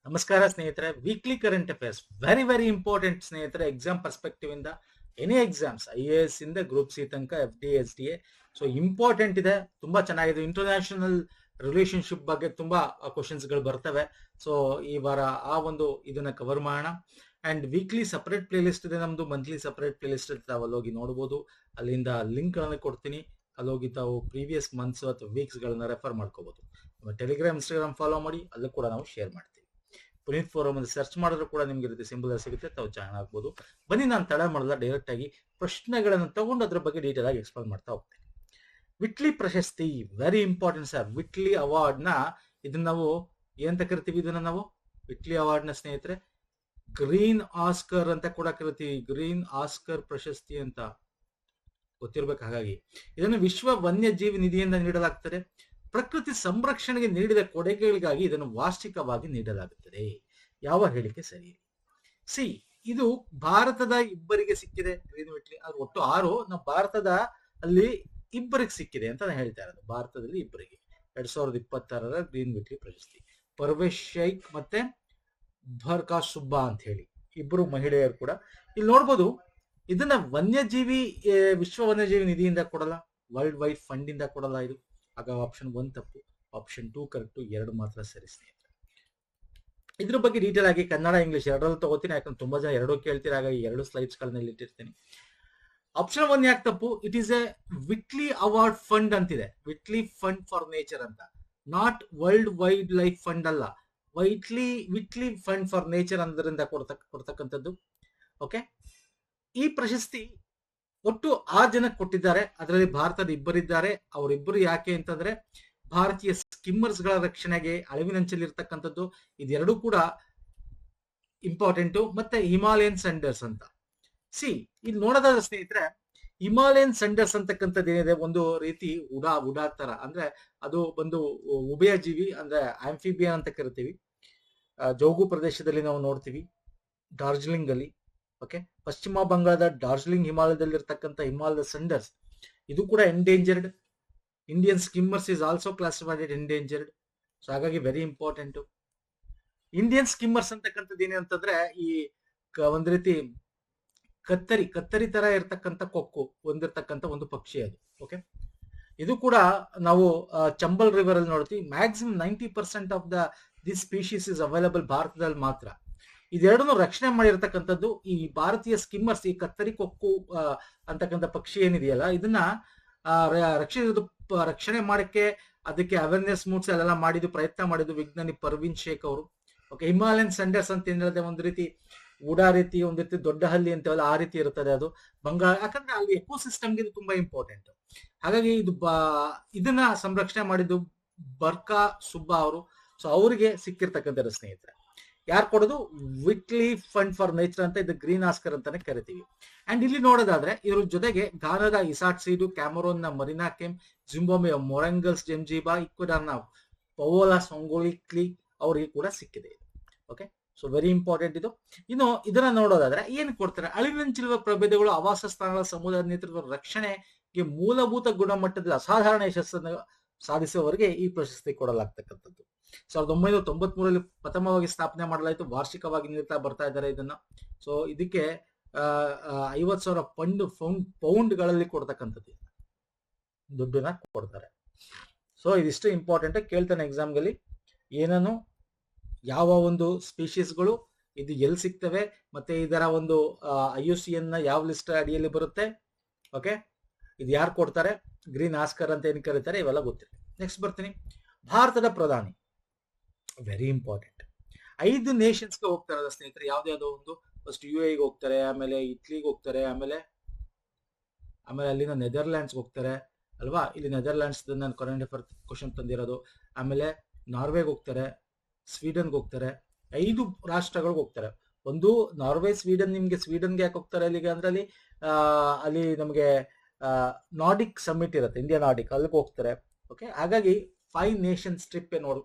ನಮಸ್ಕಾರ ಸ್ನೇಹಿತರೆ. Weekly current affairs very very important ಸ್ನೇಹಿತರೆ. ಎಕ್ಸಾಮ್ ಪರ್ಸ್ಪೆಕ್ಟಿವ್ ಇಂದ ಎನಿ ಎಕ್ಸಾಮ್ಸ್ IAS ಇಂದ ಗ್ರೂಪ್ ಸಿ ತನಕ FD SDA ಸೊ ಇಂಪಾರ್ಟೆಂಟ್ ಇದೆ, ತುಂಬಾ ಚೆನ್ನಾಗಿದೆ. ಇಂಟರ್ನ್ಯಾಷನಲ್ ರಿಲೇಶನ್ಶಿಪ್ ಬಗ್ಗೆ ತುಂಬಾ ಕ್ವಶನ್ಸ್ ಗಳು ಬರ್ತವೆ. ಸೊ ಈ ವಾರ ಆ ಒಂದು ಇದನ್ನ ಕವರ್ ಮಾಡೋಣ. And weekly separate play list ಇದೆ ನಮ್ದು, ಮಂತ್ಲಿ ಸಪರೇಟ್ ಪ್ಲೇ ಲಿಸ್ಟ್ ತಾವು ಅಲ್ಲೋಗಿ ನೋಡಬಹುದು. ಅಲ್ಲಿಂದ ಲಿಂಕ್ ಗಳನ್ನ ಕೊಡ್ತೀನಿ, ಅಲ್ಲೋಗಿ ತಾವು ಪ್ರೀವಿಯಸ್ ಮಂತ್ಸ್ ಅಥವಾ ವೀಕ್ಸ್ ಗಳನ್ನ ರೆಫರ್ ಮಾಡ್ಕೋಬಹುದು. ಟೆಲಿಗ್ರಾಮ್ ಇನ್ಸ್ಟಾಗ್ರಾಮ್ ಫಾಲೋ ಮಾಡಿ, ಅಲ್ಲೂ ಕೂಡ ನಾವು ಶೇರ್ ಮಾಡ್ತೀವಿ. ಪುನೀತ್ ಫೋರಮ್ ಅಲ್ಲಿ ಸರ್ಚ್ ಮಾಡಿದ್ರು ಕೂಡ ನಿಮ್ಗೆ ರೀತಿ ಸಿಂಬಲ್ ಸಿಗುತ್ತೆ, ತಾವು ಜಾಯ್ನ್ ಆಗ್ಬೋದು. ಬನ್ನಿ, ನಾನು ತಡ ಮಾಡಲ್ಲ, ಡೈರೆಕ್ಟ್ ಆಗಿ ಪ್ರಶ್ನೆಗಳನ್ನು ತಗೊಂಡು ಅದ್ರ ಬಗ್ಗೆ ಡೀಟೇಲ್ ಆಗಿ ಎಕ್ಸ್ಪ್ಲೇನ್ ಮಾಡ್ತಾ ಹೋಗ್ತೇನೆ. ವಿಟ್ಲಿ ಪ್ರಶಸ್ತಿ very important sir. Whitley award ನ ಇದನ್ನ ನಾವು ಏನಂತ ಕರಿತೀವಿ? ಇದನ್ನ ನಾವು ವಿಟ್ಲಿ ಅವಾರ್ಡ್ ನ ಸ್ನೇಹಿತರೆ ಗ್ರೀನ್ ಆಸ್ಕರ್ ಅಂತ ಕೂಡ ಕರಿತೀವಿ. ಗ್ರೀನ್ ಆಸ್ಕರ್ ಪ್ರಶಸ್ತಿ ಅಂತ ಗೊತ್ತಿರ್ಬೇಕು. ಹಾಗಾಗಿ ಇದನ್ನು ವಿಶ್ವ ವನ್ಯಜೀವಿ ನಿಧಿಯಿಂದ ನೀಡಲಾಗ್ತದೆ. ಪ್ರಕೃತಿ ಸಂರಕ್ಷಣೆಗೆ ನೀಡಿದ ಕೊಡುಗೆಗಳಿಗಾಗಿ ಇದನ್ನು ವಾರ್ಷಿಕವಾಗಿ ನೀಡಲಾಗುತ್ತದೆ. ಯಾವ ಹೇಳಿಕೆ ಸರಿ? ಸಿ, ಇದು ಭಾರತದ ಇಬ್ಬರಿಗೆ ಸಿಕ್ಕಿದೆ ಗ್ರೀನ್ ವಿಟ್ಲಿ. ಅದು ಒಟ್ಟು 6, ನಮ್ಮ ಭಾರತದ ಅಲ್ಲಿ ಇಬ್ಬರಿಗೆ ಸಿಕ್ಕಿದೆ ಅಂತ ಹೇಳ್ತಾ ಇರೋದು. ಭಾರತದಲ್ಲಿ ಇಬ್ಬರಿಗೆ 2026ರ ಗ್ರೀನ್ ವಿಟ್ಲಿ ಪ್ರಶಸ್ತಿ. ಪರ್ವೇಶ್ ಶೇಖ್ ಮತ್ತೆ ದ್ವಾರಕಾ ಸುಬ್ಬಾ ಅಂತ ಹೇಳಿ ಇಬ್ಬರು ಮಹಿಳೆಯರು ಕೂಡ ಇಲ್ಲಿ ನೋಡ್ಬೋದು. ಇದನ್ನ ವನ್ಯಜೀವಿ ವಿಶ್ವ ವನ್ಯಜೀವಿ ನಿಧಿಯಿಂದ ಕೊಡಲ್ಲ, ವರ್ಲ್ಡ್ ವೈಡ್ ಫಂಡ್ ಇಂದ ಕೊಡಲ್ಲ. ಇದು ಆಗ ಆಪ್ಷನ್ 1 ತಪ್ಪು, ಆಪ್ಷನ್ 2 ಕರೆಕ್ಟ್, 2 ಮಾತ್ರ ಸರಿ ಸ್ನೇಹಿತರೆ. ಇದ್ರ ಬಗ್ಗೆ ಡೀಟೇಲ್ ಆಗಿ ಕನ್ನಡ ಇಂಗ್ಲಿಷ್ ಎರಡರಲ್ಲೂ ತಗೋತೀನಿ, ಯಾಕಂದ್ರೆ ತುಂಬಾ ಜನ ಎರಡೂ ಕೇಳ್ತೀರಾ. ಹಾಗಾಗಿ 2 ಸ್ಲೈಡ್ಸ್ ಗಳನ್ನ ಇಟ್ಟಿರ್ತೀನಿ. ಆಪ್ಷನ್ 1 ಯಾಕೆ ತಪ್ಪು? It is A Whitley award fund ಅಂತಿದೆ. ವಿಟ್ಲಿ ಫಂಡ್ ಫಾರ್ ನೇಚರ್ ಅಂತ, not world wild life fund ಅಲ್ಲ. ವಿಟ್ಲಿ ಫಂಡ್ ಫಾರ್ ನೇಚರ್ ಅನ್ನೋದ್ರಿಂದ ಕೊಡ್ತಕ್ಕಂಥದ್ದು. ಓಕೆ, ಈ ಪ್ರಶಸ್ತಿ ಒಟ್ಟು 6 ಜನಕ್ಕೆ ಕೊಟ್ಟಿದ್ದಾರೆ. ಅದರಲ್ಲಿ ಭಾರತದ ಇಬ್ಬರಿದ್ದಾರೆ. ಅವರಿಬ್ಬರು ಯಾಕೆ ಅಂತಂದ್ರೆ ಭಾರತೀಯ ಸ್ಕಿಮ್ಮರ್ಸ್ ಗಳ ರಕ್ಷಣೆಗೆ, ಅಳಿವಿನಂಚಲ್ಲಿರ್ತಕ್ಕಂಥದ್ದು, ಇದೆರಡೂ ಕೂಡ ಇಂಪಾರ್ಟೆಂಟು. ಮತ್ತೆ ಹಿಮಾಲಯನ್ ಸಂಡರ್ಸ್ ಅಂತ. ಸಿ, ಇಲ್ಲಿ ನೋಡೋದಾದ್ರೆ ಸ್ನೇಹಿತರೆ, ಹಿಮಾಲಯನ್ ಸಂಡರ್ಸ್ ಅಂತಕ್ಕಂಥದ್ದು ಏನಿದೆ, ಒಂದು ರೀತಿ ಉಡಾ ತರ, ಅಂದ್ರೆ ಅದು ಒಂದು ಉಭಯ ಜೀವಿ, ಅಂದ್ರೆ ಆಂಫಿಬಿಯನ್ ಅಂತ ಕರಿತೀವಿ. ಜೌಗು ಪ್ರದೇಶದಲ್ಲಿ ನಾವು ನೋಡ್ತೀವಿ, ಡಾರ್ಜಿಲಿಂಗ್ ಅಲ್ಲಿ. ಓಕೆ, ಪಶ್ಚಿಮ ಬಂಗಾಳದ ಡಾರ್ಜಿಲಿಂಗ್ ಹಿಮಾಲಯದಲ್ಲಿರ್ತಕ್ಕಂಥ ಹಿಮಾಲಯ ಸಂಡರ್ಸ್, ಇದು ಕೂಡ endangered. Indian skimmers is also classified endangered. So ಹಾಗಾಗಿ ವೆರಿ ಇಂಪಾರ್ಟೆಂಟ್. ಇಂಡಿಯನ್ ಸ್ಕಿಮ್ಮರ್ಸ್ ಅಂತಕ್ಕಂಥದ್ದು ಏನಂತಂದ್ರೆ ಈ ಒಂದ್ ರೀತಿ ಕತ್ತರಿ ತರ ಇರ್ತಕ್ಕಂಥ ಕೊಕ್ಕು ಹೊಂದಿರ್ತಕ್ಕಂಥ ಒಂದು ಪಕ್ಷಿ ಅದು. ಓಕೆ, ಇದು ಕೂಡ ನಾವು ಚಂಬಲ್ ರಿವರ್ ಅಲ್ಲಿ ನೋಡ್ತೀವಿ. Maximum 90% of this species is available ಭಾರತದಲ್ಲಿ ಮಾತ್ರ. ಇದೆರಡನ್ನು ರಕ್ಷಣೆ ಮಾಡಿರ್ತಕ್ಕಂಥದ್ದು ಈ ಭಾರತೀಯ ಸ್ಕಿಮ್ಮರ್ಸ್. ಈ ಕತ್ತರಿ ಕೊಕ್ಕು ಅಂತಕ್ಕಂಥ ಪಕ್ಷಿ ಏನಿದೆಯಲ್ಲ, ಇದನ್ನ ರಕ್ಷಣೆ ಮಾಡಕ್ಕೆ, ಅದಕ್ಕೆ ಅವೇರ್ನೆಸ್ ಮೂಡ್ಸ್ ಅಲ್ಲೆಲ್ಲ ಮಾಡಿದ್ದು, ಪ್ರಯತ್ನ ಮಾಡಿದ್ದು ವಿಜ್ಞಾನಿ ಪರ್ವೀನ್ ಶೇಖ್ ಅವರು. ಓಕೆ, ಹಿಮಾಲಯನ್ ಸಂಡರ್ಸ್ ಅಂತ ಏನಿರುತ್ತೆ, ಒಂದು ರೀತಿ ಉಡಾ ರೀತಿ, ಒಂದು ರೀತಿ ದೊಡ್ಡ ಹಲ್ಲಿ ಅಂತೇವಲ್ಲ, ಆ ರೀತಿ ಇರ್ತದೆ ಅದು ಬಂಗಾಳ. ಯಾಕಂದ್ರೆ ಅಲ್ಲಿ ಎಕೋಸಿಸ್ಟಮ್ಗೆ ಇದು ತುಂಬಾ ಇಂಪಾರ್ಟೆಂಟ್. ಹಾಗಾಗಿ ಇದನ್ನ ಸಂರಕ್ಷಣೆ ಮಾಡಿದ್ದು ಬರ್ಕಾ ಸುಬ್ಬಾ ಅವರು. ಸೊ ಅವರಿಗೆ ಸಿಕ್ಕಿರ್ತಕ್ಕಂಥ ಸ್ನೇಹಿತರೆ. ಯಾರು ಕೊಡೋದು? ವಿಟ್ಲಿ ಫಂಡ್ ಫಾರ್ ನೇಚರ್ ಅಂತ, ಇದು ಗ್ರೀನ್ ಆಸ್ಕರ್ ಅಂತಾನೆ ಕರಿತೀವಿ. ಅಂಡ್ ಇಲ್ಲಿ ನೋಡೋದಾದ್ರೆ ಇದ್ರ ಜೊತೆಗೆ ಘಾನದ ಇಸಾಟ್ ಸೀಡು, ಕ್ಯಾಮರೋನ್ ನ ಮರಿನಾ ಕೆಮ್, ಜಿಂಬಾಬ್ವೆಯ ಮೊರಂಗಲ್ಸ್ ಜೆಮ್ಜಿಬಾ, ಇಕ್ವೆಡಾರ್ನ ಪವೋಲಾ ಸೊಂಗೋಲಿಕ್ಲಿ ಅವರಿಗೆ ಕೂಡ ಸಿಕ್ಕಿದೆ. ಓಕೆ, ಸೊ ವೆರಿ ಇಂಪಾರ್ಟೆಂಟ್ ಇದು. ಇನ್ನು ಇದನ್ನ ನೋಡೋದಾದ್ರೆ ಏನ್ ಕೊಡ್ತಾರೆ? ಅಳಿವಿನಂಚಿರುವ ಪ್ರಭೇದಗಳು, ಆವಾಸ ಸ್ಥಾನಗಳ ಸಮುದಾಯ ನೇತೃತ್ವದ ರಕ್ಷಣೆಗೆ ಮೂಲಭೂತ ಗುಣಮಟ್ಟದಲ್ಲಿ ಅಸಾಧಾರಣ ಯಶಸ್ಸನ್ನು ಸಾಧಿಸುವವರಿಗೆ ಈ ಪ್ರಶಸ್ತಿ ಕೊಡಲಾಗ್ತಕ್ಕಂಥದ್ದು. 1993ರಲ್ಲಿ ಪ್ರಥಮವಾಗಿ ಸ್ಥಾಪನೆ ಮಾಡಲಾಯಿತು. ವಾರ್ಷಿಕವಾಗಿ ನೀಡ್ತಾ ಬರ್ತಾ ಇದ್ದಾರೆ ಇದನ್ನ. ಸೊ ಇದಕ್ಕೆ 50,000 ಪೌಂಡ್ಗಳಲ್ಲಿ ಕೊಡ್ತಕ್ಕಂಥದ್ದು ದುಡ್ಡನ್ನ ಕೊಡ್ತಾರೆ. ಸೊ ಇದಿಷ್ಟು ಇಂಪಾರ್ಟೆಂಟ್. ಕೇಳ್ತಾನೆ ಎಕ್ಸಾಮ್ಗಳಲ್ಲಿ ಏನನ್ನು, ಯಾವ ಒಂದು ಸ್ಪೀಶೀಸ್ಗಳು, ಇದು ಎಲ್ಲಿ ಸಿಗ್ತವೆ, ಮತ್ತೆ ಇದರ ಒಂದು IUCN ಯಾವ ಲಿಸ್ಟ್ ಅಡಿಯಲ್ಲಿ ಬರುತ್ತೆ. ಓಕೆ, ಇದು ಯಾರು ಕೊಡ್ತಾರೆ? ಗ್ರೀನ್ ಆಸ್ಕರ್ ಅಂತ ಏನ್ ಕರೀತಾರೆ, ಇವೆಲ್ಲ ಗೊತ್ತಿದೆ. ನೆಕ್ಸ್ಟ್ ಬರ್ತೀನಿ. ಭಾರತದ ಪ್ರಧಾನಿ ವೆರಿ ಇಂಪಾರ್ಟೆಂಟ್. 5 ನೇಷನ್ಸ್ಗೆ ಹೋಗ್ತಾರೆ ಸ್ನೇಹಿತರೆ. ಯಾವ್ದಾವ್ದೋ ಒಂದು, ಫಸ್ಟ್ UAE ಹೋಗ್ತಾರೆ, ಆಮೇಲೆ ಇಟ್ಲಿಗೆ ಹೋಗ್ತಾರೆ, ಆಮೇಲೆ ಅಲ್ಲಿನ ನೆದರ್ಲ್ಯಾಂಡ್ಸ್ ಹೋಗ್ತಾರೆ ಅಲ್ವಾ. ಇಲ್ಲಿ ನೆದರ್ಲ್ಯಾಂಡ್ಸ್ ನಾನು ಕರೆಂಟ್ ಅಫೇರ್ ಕ್ವಶನ್ ತಂದಿರೋದು. ಆಮೇಲೆ ನಾರ್ವೆಗೆ ಹೋಗ್ತಾರೆ, ಸ್ವೀಡನ್ಗೆ ಹೋಗ್ತಾರೆ. 5 ರಾಷ್ಟ್ರಗಳಿಗೆ ಹೋಗ್ತಾರೆ. ಒಂದು ನಾರ್ವೆ, ಸ್ವೀಡನ್. ನಿಮ್ಗೆ ಸ್ವೀಡನ್ಗೆ ಯಾಕೆ ಹೋಗ್ತಾರೆ ಅಲ್ಲಿಗೆ ಅಂದ್ರೆ ಅಲ್ಲಿ ನಮಗೆ ನಾರ್ಡಿಕ್ ಸಮ್ಮಿಟ್ ಇರುತ್ತೆ, ಇಂಡಿಯಾ ನಾರ್ಡಿಕ್, ಅಲ್ಲಿಗೆ ಹೋಗ್ತಾರೆ. ಓಕೆ, ಹಾಗಾಗಿ 5 ನೇಷನ್ಸ್ ಟ್ರಿಪ್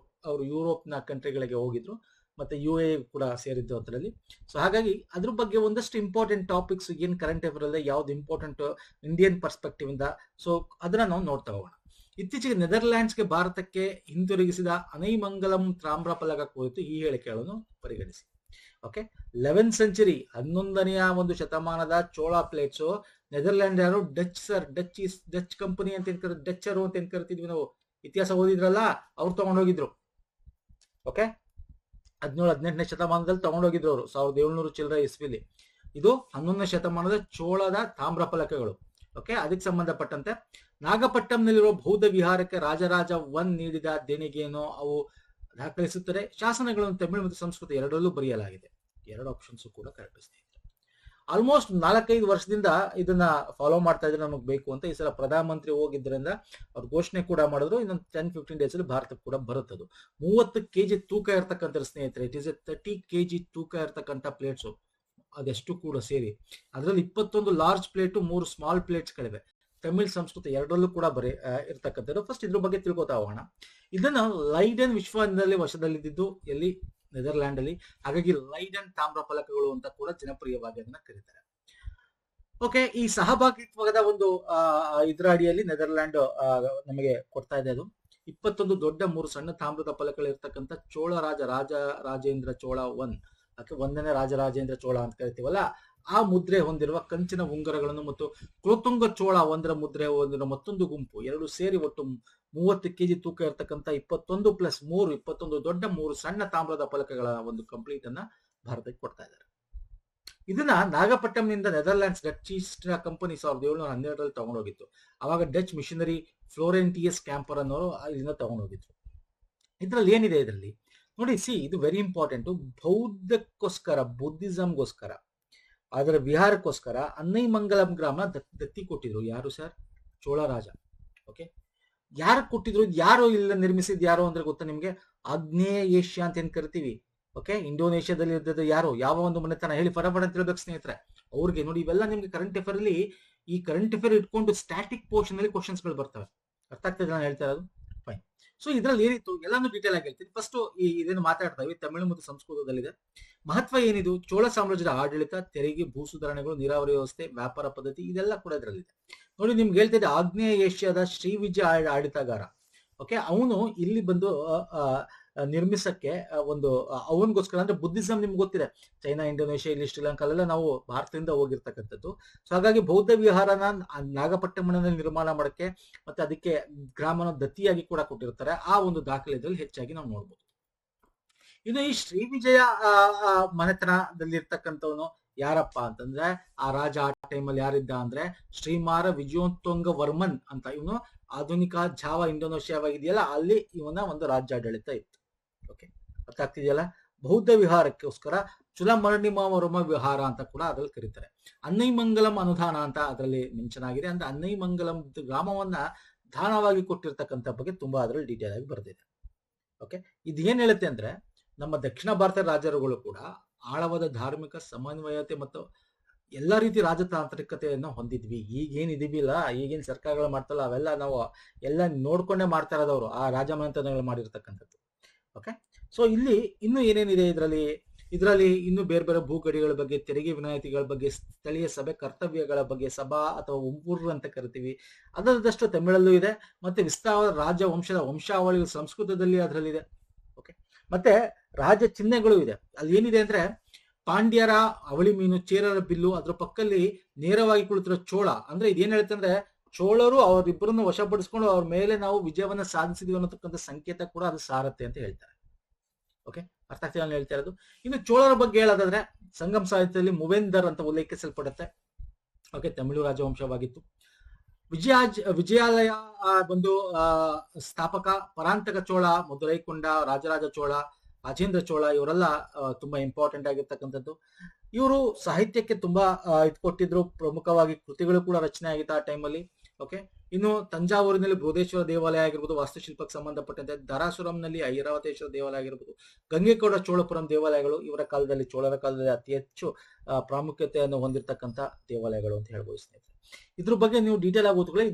ಅವರು ಯುರೋಪ್ನ ಕಂಟ್ರಿಗಳಿಗೆ ಹೋಗಿದ್ರು, ಮತ್ತೆ UAE ಕೂಡ ಸೇರಿದ್ದು ಅದರಲ್ಲಿ. ಸೊ ಹಾಗಾಗಿ ಅದ್ರ ಬಗ್ಗೆ ಒಂದಷ್ಟು ಇಂಪಾರ್ಟೆಂಟ್ ಟಾಪಿಕ್ಸ್ ಏನ್ ಕರೆಂಟ್ ಅಫೇರ್ ಅಲ್ಲೇ ಯಾವ್ದು ಇಂಪಾರ್ಟೆಂಟ್ ಇಂಡಿಯನ್ ಪರ್ಸ್ಪೆಕ್ಟಿವ್ ಇಂದ, ಸೊ ಅದನ್ನ ನಾವು ನೋಡ್ತಾ ಹೋಗೋಣ. ಇತ್ತೀಚೆಗೆ ನೆದರ್ಲ್ಯಾಂಡ್ಸ್ಗೆ ಭಾರತಕ್ಕೆ ಹಿಂತಿರುಗಿಸಿದ ಅನೈಮಂಗಲಂ ತಾಮ್ರ ಫಲಕ ಕುರಿತು ಈ ಹೇಳಿಕೆಗಳನ್ನು ಪರಿಗಣಿಸಿ. ಓಕೆ, 11th ಸೆಂಚುರಿ 11ನೇ ಒಂದು ಶತಮಾನದ ಚೋಳ ಪ್ಲೇಟ್ಸ್ ನೆದರ್ಲ್ಯಾಂಡ್ ಯಾರು? Dutch sir. ಡಚ್ ಕಂಪನಿ ಅಂತ ಡಚ್ಚರು ಅಂತ ಏನ್ ಕರಿತಿದ್ವಿ ನಾವು, ಇತಿಹಾಸ ಓದಿದ್ರಲ್ಲ, ಅವ್ರು ತಗೊಂಡೋಗಿದ್ರು. ಓಕೆ, 17-18ನೇ ಶತಮಾನದಲ್ಲಿ ತಗೊಂಡೋಗಿದ್ರು ಅವರು, 1700 ಚಿಲ್ಲರೆ ಇಸ್ವಿಲಿ. ಇದು 11ನೇ ಶತಮಾನದ ಚೋಳದ ತಾಮ್ರ ಫಲಕಗಳು. ಓಕೆ, ಅದಕ್ಕೆ ಸಂಬಂಧಪಟ್ಟಂತೆ ನಾಗಪಟ್ಟಂನಲ್ಲಿರುವ ಬೌದ್ಧ ವಿಹಾರಕ್ಕೆ ರಾಜರಾಜ 1 ನೀಡಿದ ದೇಣಿಗೆಯನ್ನು ಅವು ದಾಖಲಿಸುತ್ತದೆ. ಶಾಸನಗಳನ್ನು ತಮಿಳು ಮತ್ತು ಸಂಸ್ಕೃತ ಎರಡರಲ್ಲೂ ಬರೆಯಲಾಗಿದೆ. 2 ಆಪ್ಷನ್ಸ್ ಕೂಡ ಕರೆಕ್ಟ್ ಸ್ನೇಹಿತರೆ. ಆಲ್ಮೋಸ್ಟ್ 4-5 ವರ್ಷದಿಂದ ಇದನ್ನ ಫಾಲೋ ಮಾಡ್ತಾ ಇದ್ರೆ ನಮಗೆ ಬೇಕು ಅಂತ. ಈ ಸಲ ಪ್ರಧಾನಮಂತ್ರಿ ಹೋಗಿದ್ರಿಂದ ಅವ್ರು ಘೋಷಣೆ ಕೂಡ ಮಾಡಿದ್ರು. ಇನ್ನೊಂದು 10-15 ಡೇಸ್ ಅಲ್ಲಿ ಭಾರತಕ್ಕೆ ಕೂಡ ಬರುತ್ತದು. 30 kg ತೂಕ ಇರ್ತಕ್ಕಂಥ ಸ್ನೇಹಿತರೆ, ಇಟ್ ಇಸ್ ಎ 30 kg ತೂಕ ಇರ್ತಕ್ಕಂಥ ಪ್ಲೇಟ್ಸ್ ಅದೆಷ್ಟು ಕೂಡ ಸೇರಿ. ಅದರಲ್ಲಿ 21 ಲಾರ್ಜ್ ಪ್ಲೇಟು, 3 ಸ್ಮಾಲ್ ಪ್ಲೇಟ್ಸ್ಗಳಿವೆ. ತಮಿಳ್ ಸಂಸ್ಕೃತ ಎರಡರಲ್ಲೂ ಕೂಡ ಇರ್ತಕ್ಕಂಥದ್ದು. ಫಸ್ಟ್ ಇದ್ರ ಬಗ್ಗೆ ತಿಳ್ಕೊತಾ ಹೋಗೋಣ. ಇದನ್ನ ಲೈಡೆನ್ ವಿಶ್ವದಲ್ಲಿ ವಶದಲ್ಲಿದ್ದು ಎಲ್ಲಿ? ನೆದರ್ಲ್ಯಾಂಡ್ ಅಲ್ಲಿ. ಹಾಗಾಗಿ ಲೈಡೆನ್ ತಾಮ್ರ ಫಲಕಗಳು ಅಂತ ಕೂಡ ಜನಪ್ರಿಯವಾಗಿ ಅದನ್ನ ಕರೀತಾರೆ. ಓಕೆ, ಈ ಸಹಭಾಗಿತ್ವದ ಒಂದು ಇದರ ಅಡಿಯಲ್ಲಿ ನೆದರ್ಲ್ಯಾಂಡ್ ನಮಗೆ ಕೊಡ್ತಾ ಇದೆ. ಅದು 21 ದೊಡ್ಡ 3 ಸಣ್ಣ ತಾಮ್ರದ ಫಲಕಗಳು ಇರ್ತಕ್ಕಂಥ ಚೋಳ ರಾಜೇಂದ್ರ ಚೋಳ 1, ಅದಕ್ಕೆ 1ನೇ ರಾಜರಾಜೇಂದ್ರ ಚೋಳ ಅಂತ ಕರಿತೀವಲ್ಲ, ಆ ಮುದ್ರೆ ಹೊಂದಿರುವ ಕಂಚಿನ ಉಂಗುರಗಳನ್ನು ಮತ್ತು ಕುಲತುಂಗ ಚೋಳ 1ರ ಮುದ್ರೆ ಹೊಂದಿರುವ ಮತ್ತೊಂದು ಗುಂಪು ಎರಡು ಸೇರಿ ಒಟ್ಟು 30 kg ತೂಕ ಇರತಕ್ಕಂಥ 21+3 ದೊಡ್ಡ 3 ಸಣ್ಣ ತಾಮ್ರದ ಫಲಕಗಳ ಒಂದು ಕಂಪ್ಲೀಟ್ ಅನ್ನ ಭಾರತಕ್ಕೆ ಕೊಡ್ತಾ ಇದ್ದಾರೆ. ಇದನ್ನ ನಾಗಪಟ್ಟಂನಿಂದ ನೆದರ್ಲ್ಯಾಂಡ್ಸ್ ಡಚ್ ಈಸ್ಟ್ ಕಂಪನಿ 1712ರಲ್ಲಿ ತಗೊಂಡೋಗಿತ್ತು. ಅವಾಗ ಡಚ್ ಮಿಷನರಿ ಫ್ಲೋರೆಂಟಿಯಸ್ ಕ್ಯಾಂಪರ್ ಅನ್ನೋರು ಇದನ್ನ ತಗೊಂಡೋಗಿದ್ರು. ಇದ್ರಲ್ಲಿ ಏನಿದೆ ಇದರಲ್ಲಿ ನೋಡಿ, ಇದು ವೆರಿ ಇಂಪಾರ್ಟೆಂಟ್. ಬೌದ್ಧಕ್ಕೋಸ್ಕರ, ಬುದ್ಧಿಸಂಗೋಸ್ಕರ, ಅದರ ವಿಹಾರಕ್ಕೋಸ್ಕರ ಅನ್ನೈಮಂಗಲಂ ಗ್ರಾಮ ದತ್ತಿ ಕೊಟ್ಟಿದ್ರು. ಯಾರು ಸರ್? ಚೋಳ ರಾಜ. ಓಕೆ, ಯಾರು ಕೊಟ್ಟಿದ್ರು? ಯಾರು ಇಲ್ಲ ನಿರ್ಮಿಸಿದ್ ಯಾರು ಅಂದ್ರೆ ಗೊತ್ತಾ ನಿಮ್ಗೆ? ಆಗ್ನೇಯ ಏಷ್ಯಾ ಅಂತ ಏನ್ ಕರಿತೀವಿ. ಓಕೆ, ಇಂಡೋನೇಷ್ಯಾದಲ್ಲಿ ಇದ್ದದ್ದು ಯಾರು? ಯಾವ ಒಂದು ಮನೆತನ ಹೇಳಿ ಫಟಾಫಟ್ ಅಂತ ಹೇಳ್ಬೇಕು ಸ್ನೇಹಿತರೆ. ಅವ್ರಿಗೆ ನೋಡಿ, ಇವೆಲ್ಲ ನಿಮ್ಗೆ ಕರೆಂಟ್ ಅಫೇರ್ ಅಲ್ಲಿ, ಈ ಕರೆಂಟ್ ಅಫೇರ್ ಇಟ್ಕೊಂಡು ಸ್ಟ್ಯಾಟಿಕ್ ಪೋರ್ಷನ್ ಅಲ್ಲಿ ಕ್ವಶನ್ಸ್ ಗಳು ಬರ್ತವೆ. ಅರ್ಥ ಆಗ್ತದೆ ನಾನು ಹೇಳ್ತಾ ಇರೋದು? ಫೈನ್. ಸೊ ಇದ್ರಲ್ಲಿ ಏನಿತ್ತು ಎಲ್ಲಾನು ಡೀಟೇಲ್ ಆಗಿ ಹೇಳ್ತೀನಿ. ಫಸ್ಟ್ ಇದನ್ನು ಮಾತಾಡ್ತಾ ಇವಿ, ತಮಿಳು ಮತ್ತು ಸಂಸ್ಕೃತದಲ್ಲಿದೆ. ಮಹತ್ವ ಏನಿದು? ಚೋಳ ಸಾಮ್ರಾಜ್ಯದ ಆಡಳಿತ, ತೆರಿಗೆ, ಭೂ ಸುಧಾರಣೆಗಳು, ನೀರಾವರಿ ವ್ಯವಸ್ಥೆ, ವ್ಯಾಪಾರ ಪದ್ಧತಿ, ಇದೆಲ್ಲ ಕೂಡ ಇದರಲ್ಲಿದೆ. ನೋಡಿ, ನಿಮ್ಗೆ ಹೇಳ್ತಿದ್ದೆ ಆಗ್ನೇಯ ಏಷ್ಯಾದ ಶ್ರೀವಿಜಯ ಆಡಳಿತಗಾರ. ಓಕೆ, ಅವನು ಇಲ್ಲಿ ಬಂದು ನಿರ್ಮಿಸಕ್ಕೆ ಒಂದು ಅವನಿಗೋಸ್ಕರ, ಅಂದ್ರೆ ಬುದ್ಧಿಸಂ ನಿಮ್ಗೆ ಗೊತ್ತಿದೆ, ಚೈನಾ, ಇಂಡೋನೇಷ್ಯಾ, ಇಲ್ಲಿ ಶ್ರೀಲಂಕಾಲೆಲ್ಲ ನಾವು ಭಾರತದಿಂದ ಹೋಗಿರ್ತಕ್ಕಂಥದ್ದು. ಸೊ ಹಾಗಾಗಿ ಬೌದ್ಧ ವಿಹಾರನ ನಾಗಪಟ್ಟಣಂನಲ್ಲಿ ನಿರ್ಮಾಣ ಮಾಡಕ್ಕೆ ಮತ್ತೆ ಅದಕ್ಕೆ ಗ್ರಾಮನ ದತ್ತಿಯಾಗಿ ಕೂಡ ಕೊಟ್ಟಿರ್ತಾರೆ. ಆ ಒಂದು ದಾಖಲೆ ಇದ್ರಲ್ಲಿ ಹೆಚ್ಚಾಗಿ ನಾವು ನೋಡ್ಬೋದು. ಇನ್ನು ಈ ಶ್ರೀವಿಜಯ ಮನೆತನದಲ್ಲಿ ಇರ್ತಕ್ಕಂಥವನು ಯಾರಪ್ಪ ಅಂತಂದ್ರೆ, ಆ ರಾಜ ಆ ಟೈಮಲ್ಲಿ ಯಾರಿದ್ದ ಅಂದ್ರೆ ಶ್ರೀಮಾರ ವಿಜಯೋತ್ತುಂಗ ವರ್ಮನ್ ಅಂತ. ಇವನು ಆಧುನಿಕ ಜಾವ ಇಂಡೋನೇಷ್ಯಾವಾಗಿದೆಯಲ್ಲ, ಅಲ್ಲಿ ಇವನ ಒಂದು ರಾಜ್ಯಾಡಳಿತ ಇತ್ತು. ಓಕೆ, ಅರ್ಥ ಆಗ್ತಿದೆಯಲ್ಲ? ಬೌದ್ಧ ವಿಹಾರಕ್ಕೋಸ್ಕರ ಚುಲಮರಣಿಮಾವರ್ಮ ವಿಹಾರ ಅಂತ ಕೂಡ ಅದ್ರಲ್ಲಿ ಕರೀತಾರೆ. ಅನ್ನೈಮಂಗಲಂ ಅನುದಾನ ಅಂತ ಅದರಲ್ಲಿ ಮೆನ್ಷನ್ ಆಗಿದೆ. ಅಂದ್ರೆ ಅನ್ನೈಮಂಗಲಂ ಗ್ರಾಮವನ್ನ ದಾನವಾಗಿ ಕೊಟ್ಟಿರ್ತಕ್ಕಂಥ ಬಗ್ಗೆ ತುಂಬಾ ಅದರಲ್ಲಿ ಡೀಟೇಲ್ ಆಗಿ ಬರೆದಿದೆ. ಓಕೆ, ಇದೇನ್ ಹೇಳುತ್ತೆ ಅಂದ್ರೆ, ನಮ್ಮ ದಕ್ಷಿಣ ಭಾರತ ರಾಜರುಗಳು ಕೂಡ ಆಳವಾದ ಧಾರ್ಮಿಕ ಸಮನ್ವಯತೆ ಮತ್ತು ಎಲ್ಲಾ ರೀತಿ ರಾಜತಾಂತ್ರಿಕತೆಯನ್ನು ಹೊಂದಿದ್ವಿ. ಈಗೇನಿದೀವಿಲ್ಲ, ಈಗೇನ್ ಸರ್ಕಾರಗಳು ಮಾಡ್ತಲ್ಲ, ಅವೆಲ್ಲ ನಾವು ಎಲ್ಲ ನೋಡ್ಕೊಂಡೇ ಮಾಡ್ತಾ ಇರೋದವ್ರು, ಆ ರಾಜಮನೆತನಗಳು ಮಾಡಿರ್ತಕ್ಕಂಥದ್ದು. ಓಕೆ, ಸೊ ಇಲ್ಲಿ ಇನ್ನು ಏನೇನಿದೆ ಇದರಲ್ಲಿ ಇನ್ನು ಬೇರೆ ಬೇರೆ ಭೂಗಡಿಗಳ ಬಗ್ಗೆ, ತೆರಿಗೆ ವಿನಾಯಿತಿಗಳ ಬಗ್ಗೆ, ಸ್ಥಳೀಯ ಸಭೆ ಕರ್ತವ್ಯಗಳ ಬಗ್ಗೆ, ಸಭಾ ಅಥವಾ ಉಂಪುರ್ ಅಂತ ಕರಿತೀವಿ, ಅದರದಷ್ಟು ತಮಿಳಲ್ಲೂ ಇದೆ. ಮತ್ತೆ ವಿಸ್ತಾರ ರಾಜವಂಶದ ವಂಶಾವಳಿ ಸಂಸ್ಕೃತದಲ್ಲಿ ಅದರಲ್ಲಿದೆ. ಓಕೆ, ಮತ್ತೆ ರಾಜ ಚಿಹ್ನೆಗಳು ಇದೆ. ಅಲ್ಲಿ ಏನಿದೆ ಅಂದ್ರೆ, ಪಾಂಡ್ಯರ ಅವಳಿ ಮೀನು, ಚೇರರ ಬಿಲ್ಲು, ಅದ್ರ ಪಕ್ಕದಲ್ಲಿ ನೇರವಾಗಿ ಕುಳಿತಿರೋ ಚೋಳ. ಅಂದ್ರೆ ಇದೇನ್ ಹೇಳುತ್ತೆ ಅಂದ್ರೆ, ಚೋಳರು ಅವರಿಬ್ಬರನ್ನು ವಶಪಡಿಸ್ಕೊಂಡು ಅವ್ರ ಮೇಲೆ ನಾವು ವಿಜಯವನ್ನ ಸಾಧಿಸಿದ್ವಿ ಅನ್ನತಕ್ಕಂಥ ಸಂಕೇತ ಕೂಡ ಅದು ಸಾರತ್ತೆ ಅಂತ ಹೇಳ್ತಾರೆ. ಓಕೆ, ಅರ್ಥ ಆಗ್ತಿದೆ ನಾನು ಹೇಳ್ತಾ ಇರೋದು? ಇನ್ನು ಚೋಳರ ಬಗ್ಗೆ ಹೇಳೋದಾದ್ರೆ, ಸಂಗಮ್ ಸಾಹಿತ್ಯದಲ್ಲಿ ಮುವೇಂದರ್ ಅಂತ ಉಲ್ಲೇಖಿಸಲ್ಪಡುತ್ತೆ. ಓಕೆ, ತಮಿಳು ರಾಜವಂಶವಾಗಿತ್ತು. ವಿಜಯಾಲಯ ಒಂದು ಸ್ಥಾಪಕ ಪರಾಂತಕ ಚೋಳ, ಮಧುರೈಕೊಂಡ, ರಾಜರಾಜ ಚೋಳ, ರಾಜೇಂದ್ರ ಚೋಳ, ಇವರೆಲ್ಲ ತುಂಬಾ ಇಂಪಾರ್ಟೆಂಟ್ ಆಗಿರ್ತಕ್ಕಂಥದ್ದು. ಇವರು ಸಾಹಿತ್ಯಕ್ಕೆ ತುಂಬಾ ಇದು ಕೊಟ್ಟಿದ್ರು. ಪ್ರಮುಖವಾಗಿ ಕೃತಿಗಳು ಕೂಡ ರಚನೆ ಆಗಿತ್ತು ಆ ಟೈಮಲ್ಲಿ. ಓಕೆ, ಇನ್ನು ತಂಜಾವೂರಿನಲ್ಲಿ ಬೃಹದೇಶ್ವರ ದೇವಾಲಯ ಆಗಿರ್ಬೋದು, ವಾಸ್ತುಶಿಲ್ಪಕ್ಕೆ ಸಂಬಂಧಪಟ್ಟಂತೆ. ಧಾರಾಸುರಂನಲ್ಲಿ ಐರಾವತೇಶ್ವರ ದೇವಾಲಯ ಆಗಿರ್ಬೋದು, ಗಂಗೆಗೌಡ ಚೋಳಪುರಂ ದೇವಾಲಯಗಳು ಇವರ ಕಾಲದಲ್ಲಿ, ಚೋಳರ ಕಾಲದಲ್ಲಿ ಅತಿ ಹೆಚ್ಚು ಪ್ರಾಮುಖ್ಯತೆಯನ್ನು ಹೊಂದಿರತಕ್ಕಂಥ ದೇವಾಲಯಗಳು ಅಂತ ಹೇಳ್ಬೋದು ಸ್ನೇಹಿತರೆ. ಇದ್ರ ಬಗ್ಗೆ ನೀವು ಡೀಟೇಲ್ ಆಗಿ ಓದ್ಕೊಳ್ಳಿ.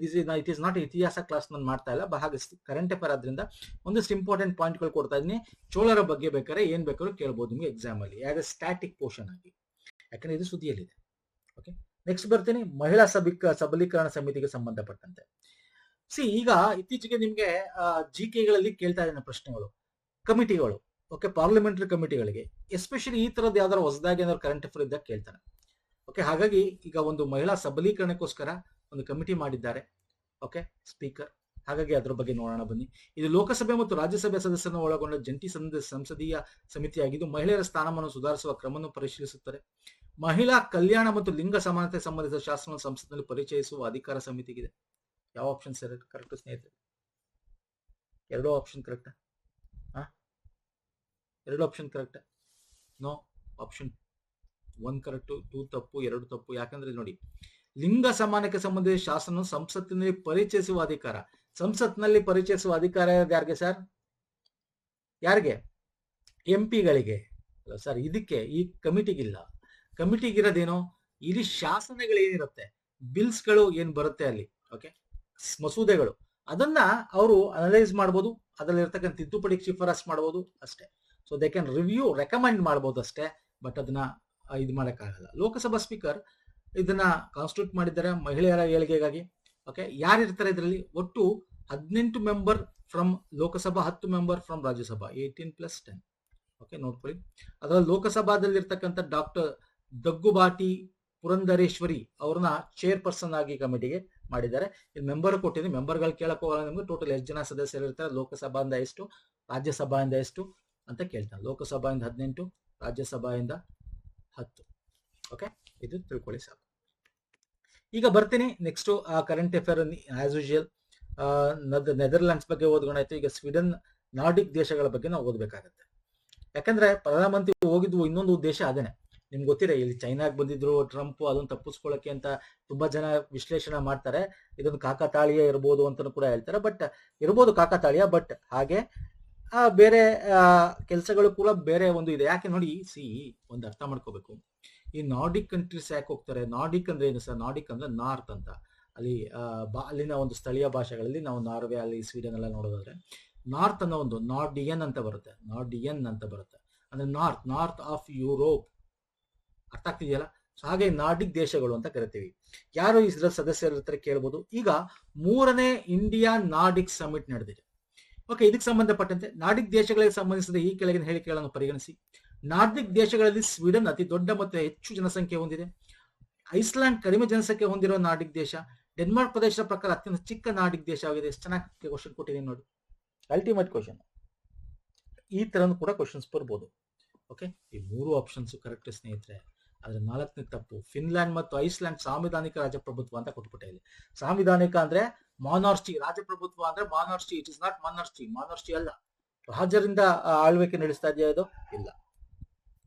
ಇಟ್ ಇಸ್ ನಾಟ್ ಇತಿಹಾಸ ಕ್ಲಾಸ್ ನಾನು ಮಾಡ್ತಾ ಇಲ್ಲ, ಹಾಗೆ ಕರೆಂಟ್ ಅಫೇರ್ ಆದ್ರಿಂದ ಒಂದಿಷ್ಟು ಇಂಪಾರ್ಟೆಂಟ್ ಪಾಯಿಂಟ್ಗಳು ಕೊಡ್ತಾ ಇದೀನಿ. ಚೋಳರ ಬಗ್ಗೆ ಬೇಕಾದ್ರೆ ಏನ್ ಬೇಕಾದ್ರೂ ಕೇಳ್ಬೋದು ನಿಮ್ಗೆ ಎಕ್ಸಾಮ್ ಅಲ್ಲಿ, ಆಸ್ ಎ ಸ್ಟ್ಯಾಟಿಕ್ ಪೋರ್ಷನ್ ಆಗಿ, ಯಾಕಂದ್ರೆ ಇದು ಸುದ್ದಿಯಲ್ಲಿದೆ. ಓಕೆ, ನೆಕ್ಸ್ಟ್ ಬರ್ತೀನಿ, ಮಹಿಳಾ ಸಬಲೀಕರಣ ಸಮಿತಿಗೆ ಸಂಬಂಧಪಟ್ಟಂತೆ. ಈಗ ಇತ್ತೀಚೆಗೆ ನಿಮ್ಗೆ GK ಗಳಲ್ಲಿ ಕೇಳ್ತಾ ಇದ್ದೇನೆ ಪ್ರಶ್ನೆಗಳು, ಕಮಿಟಿಗಳು, ಓಕೆ, ಪಾರ್ಲಿಮೆಂಟರಿ ಕಮಿಟಿಗಳಿಗೆ ಎಸ್ಪೆಷಲಿ ಈ ತರದ್ದು ಯಾವ್ದಾರು ಹೊಸದಾಗಿ ಏನಾದ್ರು ಕರೆಂಟ್ ಅಫೇರ್ ಇದ್ದಾಗ ಕೇಳ್ತಾರೆ. ಓಕೆ, ಹಾಗಾಗಿ ಈಗ ಒಂದು ಮಹಿಳಾ ಸಬಲೀಕರಣಕ್ಕೋಸ್ಕರ ಒಂದು ಕಮಿಟಿ ಮಾಡಿದ್ದಾರೆ, ಓಕೆ, ಸ್ಪೀಕರ್. ಹಾಗಾಗಿ ಅದ್ರ ಬಗ್ಗೆ ನೋಡೋಣ ಬನ್ನಿ. ಇದು ಲೋಕಸಭೆ ಮತ್ತು ರಾಜ್ಯಸಭೆ ಸದಸ್ಯರನ್ನು ಒಳಗೊಂಡ ಜಂಟಿ ಸಂಸದೀಯ ಸಮಿತಿಯಾಗಿದ್ದು ಮಹಿಳೆಯರ ಸ್ಥಾನಮಾನ ಸುಧಾರಿಸುವ ಕ್ರಮವನ್ನು ಪರಿಶೀಲಿಸುತ್ತದೆ. ಮಹಿಳಾ ಕಲ್ಯಾಣ ಮತ್ತು ಲಿಂಗ ಸಮಾನತೆ ಸಂಬಂಧಿಸಿದ ಶಾಸನವನ್ನು ಸಂಸತ್ನಲ್ಲಿ ಪರಿಚಯಿಸುವ ಅಧಿಕಾರ ಸಮಿತಿಗಿದೆ. ಯಾವ ಆಪ್ಷನ್ ಸರ್ ಕರೆಕ್ಟ್ ಸ್ನೇಹಿತರೆ? ಎರಡೂ ಆಪ್ಷನ್ ಕರೆಕ್ಟಾ? ಎರಡು ಆಪ್ಷನ್ ಕರೆಕ್ಟಾ? ನೋ, ಆಪ್ಷನ್ 1 ಕರೆಕ್ಟು, 2 ತಪ್ಪು, 2 ತಪ್ಪು. ಯಾಕಂದ್ರೆ ನೋಡಿ, ಲಿಂಗ ಸಮಾನಕ್ಕೆ ಸಂಬಂಧಿಸಿದ ಶಾಸನ ಸಂಸತ್ತಿನಲ್ಲಿ ಪರಿಚಯಿಸುವ ಅಧಿಕಾರ, ಸಂಸತ್ನಲ್ಲಿ ಪರಿಚಯಿಸುವ ಅಧಿಕಾರ ಯಾರಿಗೆ ಸರ್? ಯಾರಿಗೆ? MP ಗಳಿಗೆ ಸರ್. ಇದಕ್ಕೆ ಈ ಕಮಿಟಿಗಿಲ್ಲ. ಕಮಿಟಿಗಿರೋದೇನೋ ಇಲ್ಲಿ ಶಾಸನಗಳೇನಿರುತ್ತೆ, ಬಿಲ್ಸ್ಗಳು ಏನ್ ಬರುತ್ತೆ ಅಲ್ಲಿ, ಓಕೆ, ಮಸೂದೆಗಳು, ಅದನ್ನ ಅವರು ಅನಲೈಸ್ ಮಾಡ್ಬೋದು, ಅದರಲ್ಲಿ ಇರ್ತಕ್ಕಂಥ ತಿದ್ದುಪಡಿ ಶಿಫಾರಸ್ ಮಾಡ್ಬೋದು ಅಷ್ಟೇ. So they can review, recommend ಮಾಡ್ಬೋದು ಅಷ್ಟೇ, ಬಟ್ ಅದನ್ನ ಇದು ಮಾಡೋಕ್ಕಾಗಲ್ಲ. ಲೋಕಸಭಾ ಸ್ಪೀಕರ್ ಇದನ್ನ ಕಾನ್ಸ್ಟಿಟ್ಯೂಟ್ ಮಾಡಿದ್ದಾರೆ ಮಹಿಳೆಯರ ಏಳಿಗೆಗಾಗಿ. ಓಕೆ, ಯಾರಿರ್ತಾರೆ ಇದರಲ್ಲಿ? ಒಟ್ಟು 18 member from Lok Sabha, 10 member from Rajya Sabha, 18+10. Okay, ನೋಡ್ಕೊಳ್ಳಿ. ಅದರಲ್ಲಿ ಲೋಕಸಭಾದಲ್ಲಿ ಇರ್ತಕ್ಕಂಥ ಡಾಕ್ಟರ್ ದಗ್ಗುಬಾಟಿ ಪುರಂದರೇಶ್ವರಿ ಅವ್ರನ್ನ ಚೇರ್ಪರ್ಸನ್ ಆಗಿ ಕಮಿಟಿಗೆ ಮಾಡಿದ್ದಾರೆ. ಇಲ್ಲಿ ಮೆಂಬರ್ ಕೊಟ್ಟಿದ್ದೀನಿ, ಮೆಂಬರ್ಗಳು ಕೇಳಕ್ ಹೋಗಲ್ಲ ನಿಮ್ಗೆ. ಟೋಟಲ್ ಎಷ್ಟು ಜನ ಸದಸ್ಯರು ಇರ್ತಾರೆ, ಲೋಕಸಭಾಯಿಂದ ಎಷ್ಟು, ರಾಜ್ಯಸಭಾಯಿಂದ ಎಷ್ಟು ಅಂತ ಕೇಳ್ತಾನೆ. ಲೋಕಸಭಾಯಿಂದ 18, ರಾಜ್ಯಸಭಾಯಿಂದ 10. ಓಕೆ, ಇದು ತಿಳ್ಕೊಳ್ಳಿ ಸಾಕು. ಈಗ ಬರ್ತೀನಿ next current affair. As usual Netherlands ಬಗ್ಗೆ ಓದ್ಕೊಂಡಾಯ್ತು. ಈಗ ಸ್ವೀಡನ್, ನಾರ್ಡಿಕ್ ದೇಶಗಳ ಬಗ್ಗೆ ನಾವು ಓದ್ಬೇಕಾಗತ್ತೆ. ಯಾಕಂದ್ರೆ ಪ್ರಧಾನಮಂತ್ರಿ ಹೋಗಿದ್ವು ಇನ್ನೊಂದು ಉದ್ದೇಶ ಅದೇನೆ. ನಿಮ್ಗೆ ಗೊತ್ತಿದೆ, ಇಲ್ಲಿ ಚೈನಾಗ್ ಬಂದಿದ್ರು ಟ್ರಂಪ್, ಅದನ್ನ ತಪ್ಪಿಸ್ಕೊಳ್ಳಕ್ಕೆ ಅಂತ ತುಂಬಾ ಜನ ವಿಶ್ಲೇಷಣೆ ಮಾಡ್ತಾರೆ. ಇದೊಂದು ಕಾಕತಾಳೀಯ ಇರ್ಬೋದು ಅಂತ ಕೂಡ ಹೇಳ್ತಾರೆ. ಬಟ್ ಇರ್ಬೋದು ಕಾಕತಾಳೀಯ, ಬಟ್ ಹಾಗೆ ಬೇರೆ ಕೆಲಸಗಳು ಕೂಡ ಬೇರೆ ಒಂದು ಇದೆ. ಯಾಕೆ ನೋಡಿ, ಒಂದು ಅರ್ಥ ಮಾಡ್ಕೋಬೇಕು. ಈ ನಾರ್ಡಿಕ್ ಕಂಟ್ರೀಸ್ ಯಾಕೆ ಹೋಗ್ತಾರೆ? ನಾರ್ಡಿಕ್ ಅಂದ್ರೆ ಏನು ಸರ್? ನಾರ್ಡಿಕ್ ಅಂದ್ರೆ ನಾರ್ತ್ ಅಂತ. ಅಲ್ಲಿ ಅಲ್ಲಿನ ಒಂದು ಸ್ಥಳೀಯ ಭಾಷೆಗಳಲ್ಲಿ ನಾವು ನಾರ್ವೆ, ಅಲ್ಲಿ ಸ್ವೀಡನ್ ಎಲ್ಲ ನೋಡೋದಾದ್ರೆ ನಾರ್ತ್ ಅನ್ನೋ ಒಂದು ನಾರ್ಡಿಯನ್ ಅಂತ ಬರುತ್ತೆ. ನಾರ್ಡಿಯನ್ ಅಂತ ಬರುತ್ತೆ ಅಂದ್ರೆ ನಾರ್ತ್ ಆಫ್ ಯುರೋಪ್. ಅರ್ಥ ಆಗ್ತಿದೆಯಲ್ಲ? ಸೊ ಹಾಗೆ ನಾರ್ಡಿಕ್ ದೇಶಗಳು ಅಂತ ಕರಿತೀವಿ. ಯಾರು ಇದ್ರ ಸದಸ್ಯರಿರ್ತಾರೆ ಕೇಳ್ಬೋದು. ಈಗ 3ನೇ ಇಂಡಿಯಾ ನಾರ್ಡಿಕ್ ಸಮಿಟ್ ನಡೆದಿದೆ. ಓಕೆ, ಇದಕ್ಕೆ ಸಂಬಂಧಪಟ್ಟಂತೆ ನಾರ್ಡಿಕ್ ದೇಶಗಳಿಗೆ ಸಂಬಂಧಿಸಿದ ಈ ಕೆಳಗಿನ ಹೇಳಿಕೆಗಳನ್ನು ಪರಿಗಣಿಸಿ. ನಾರ್ಡಿಕ್ ದೇಶಗಳಲ್ಲಿ ಸ್ವೀಡನ್ ಅತಿ ದೊಡ್ಡ ಮತ್ತು ಹೆಚ್ಚು ಜನಸಂಖ್ಯೆ ಹೊಂದಿದೆ. ಐಸ್ಲ್ಯಾಂಡ್ ಕಡಿಮೆ ಜನಸಂಖ್ಯೆ ಹೊಂದಿರುವ ನಾರ್ಡಿಕ್ ದೇಶ. ಡೆನ್ಮಾರ್ಕ್ ಪ್ರದೇಶದ ಪ್ರಕಾರ ಅತ್ಯಂತ ಚಿಕ್ಕ ನಾರ್ಡಿಕ್ ದೇಶವಾಗಿದೆ. ಎಷ್ಟು ಚೆನ್ನಾಗಿ ಕ್ವಶನ್ ಕೊಟ್ಟಿದ್ದೀನಿ ನೋಡಿ, ಅಲ್ಟಿಮೇಟ್ ಕ್ವಶನ್. ಈ ತರನು ಕೂಡ ಕ್ವಶನ್ಸ್ ಬರ್ಬೋದು. ಓಕೆ, ಈ 3 ಆಪ್ಷನ್ಸ್ ಕರೆಕ್ಟ್ ಸ್ನೇಹಿತರೆ. ಆದ್ರೆ 4ನೇ ತಪ್ಪು. ಫಿನ್ಲ್ಯಾಂಡ್ ಮತ್ತು ಐಸ್ಲ್ಯಾಂಡ್ ಸಾಂವಿಧಾನಿಕ ರಾಜಪ್ರಭುತ್ವ ಅಂತ ಕೊಟ್ಬಿಟ್ಟೆ. ಇಲ್ಲಿ ಸಾಂವಿಧಾನಿಕ ಅಂದ್ರೆ ಮಾನಾರ್ಚಿ, ರಾಜಪ್ರಭುತ್ವ ಅಂದ್ರೆ monarchy. It is not monarchy. Monarchy ಅಲ್ಲ, ರಾಜರಿಂದ ಆಳ್ವಿಕೆ ನಡೆಸ್ತಾ ಇದೆಯಾ ಇದು? ಇಲ್ಲ.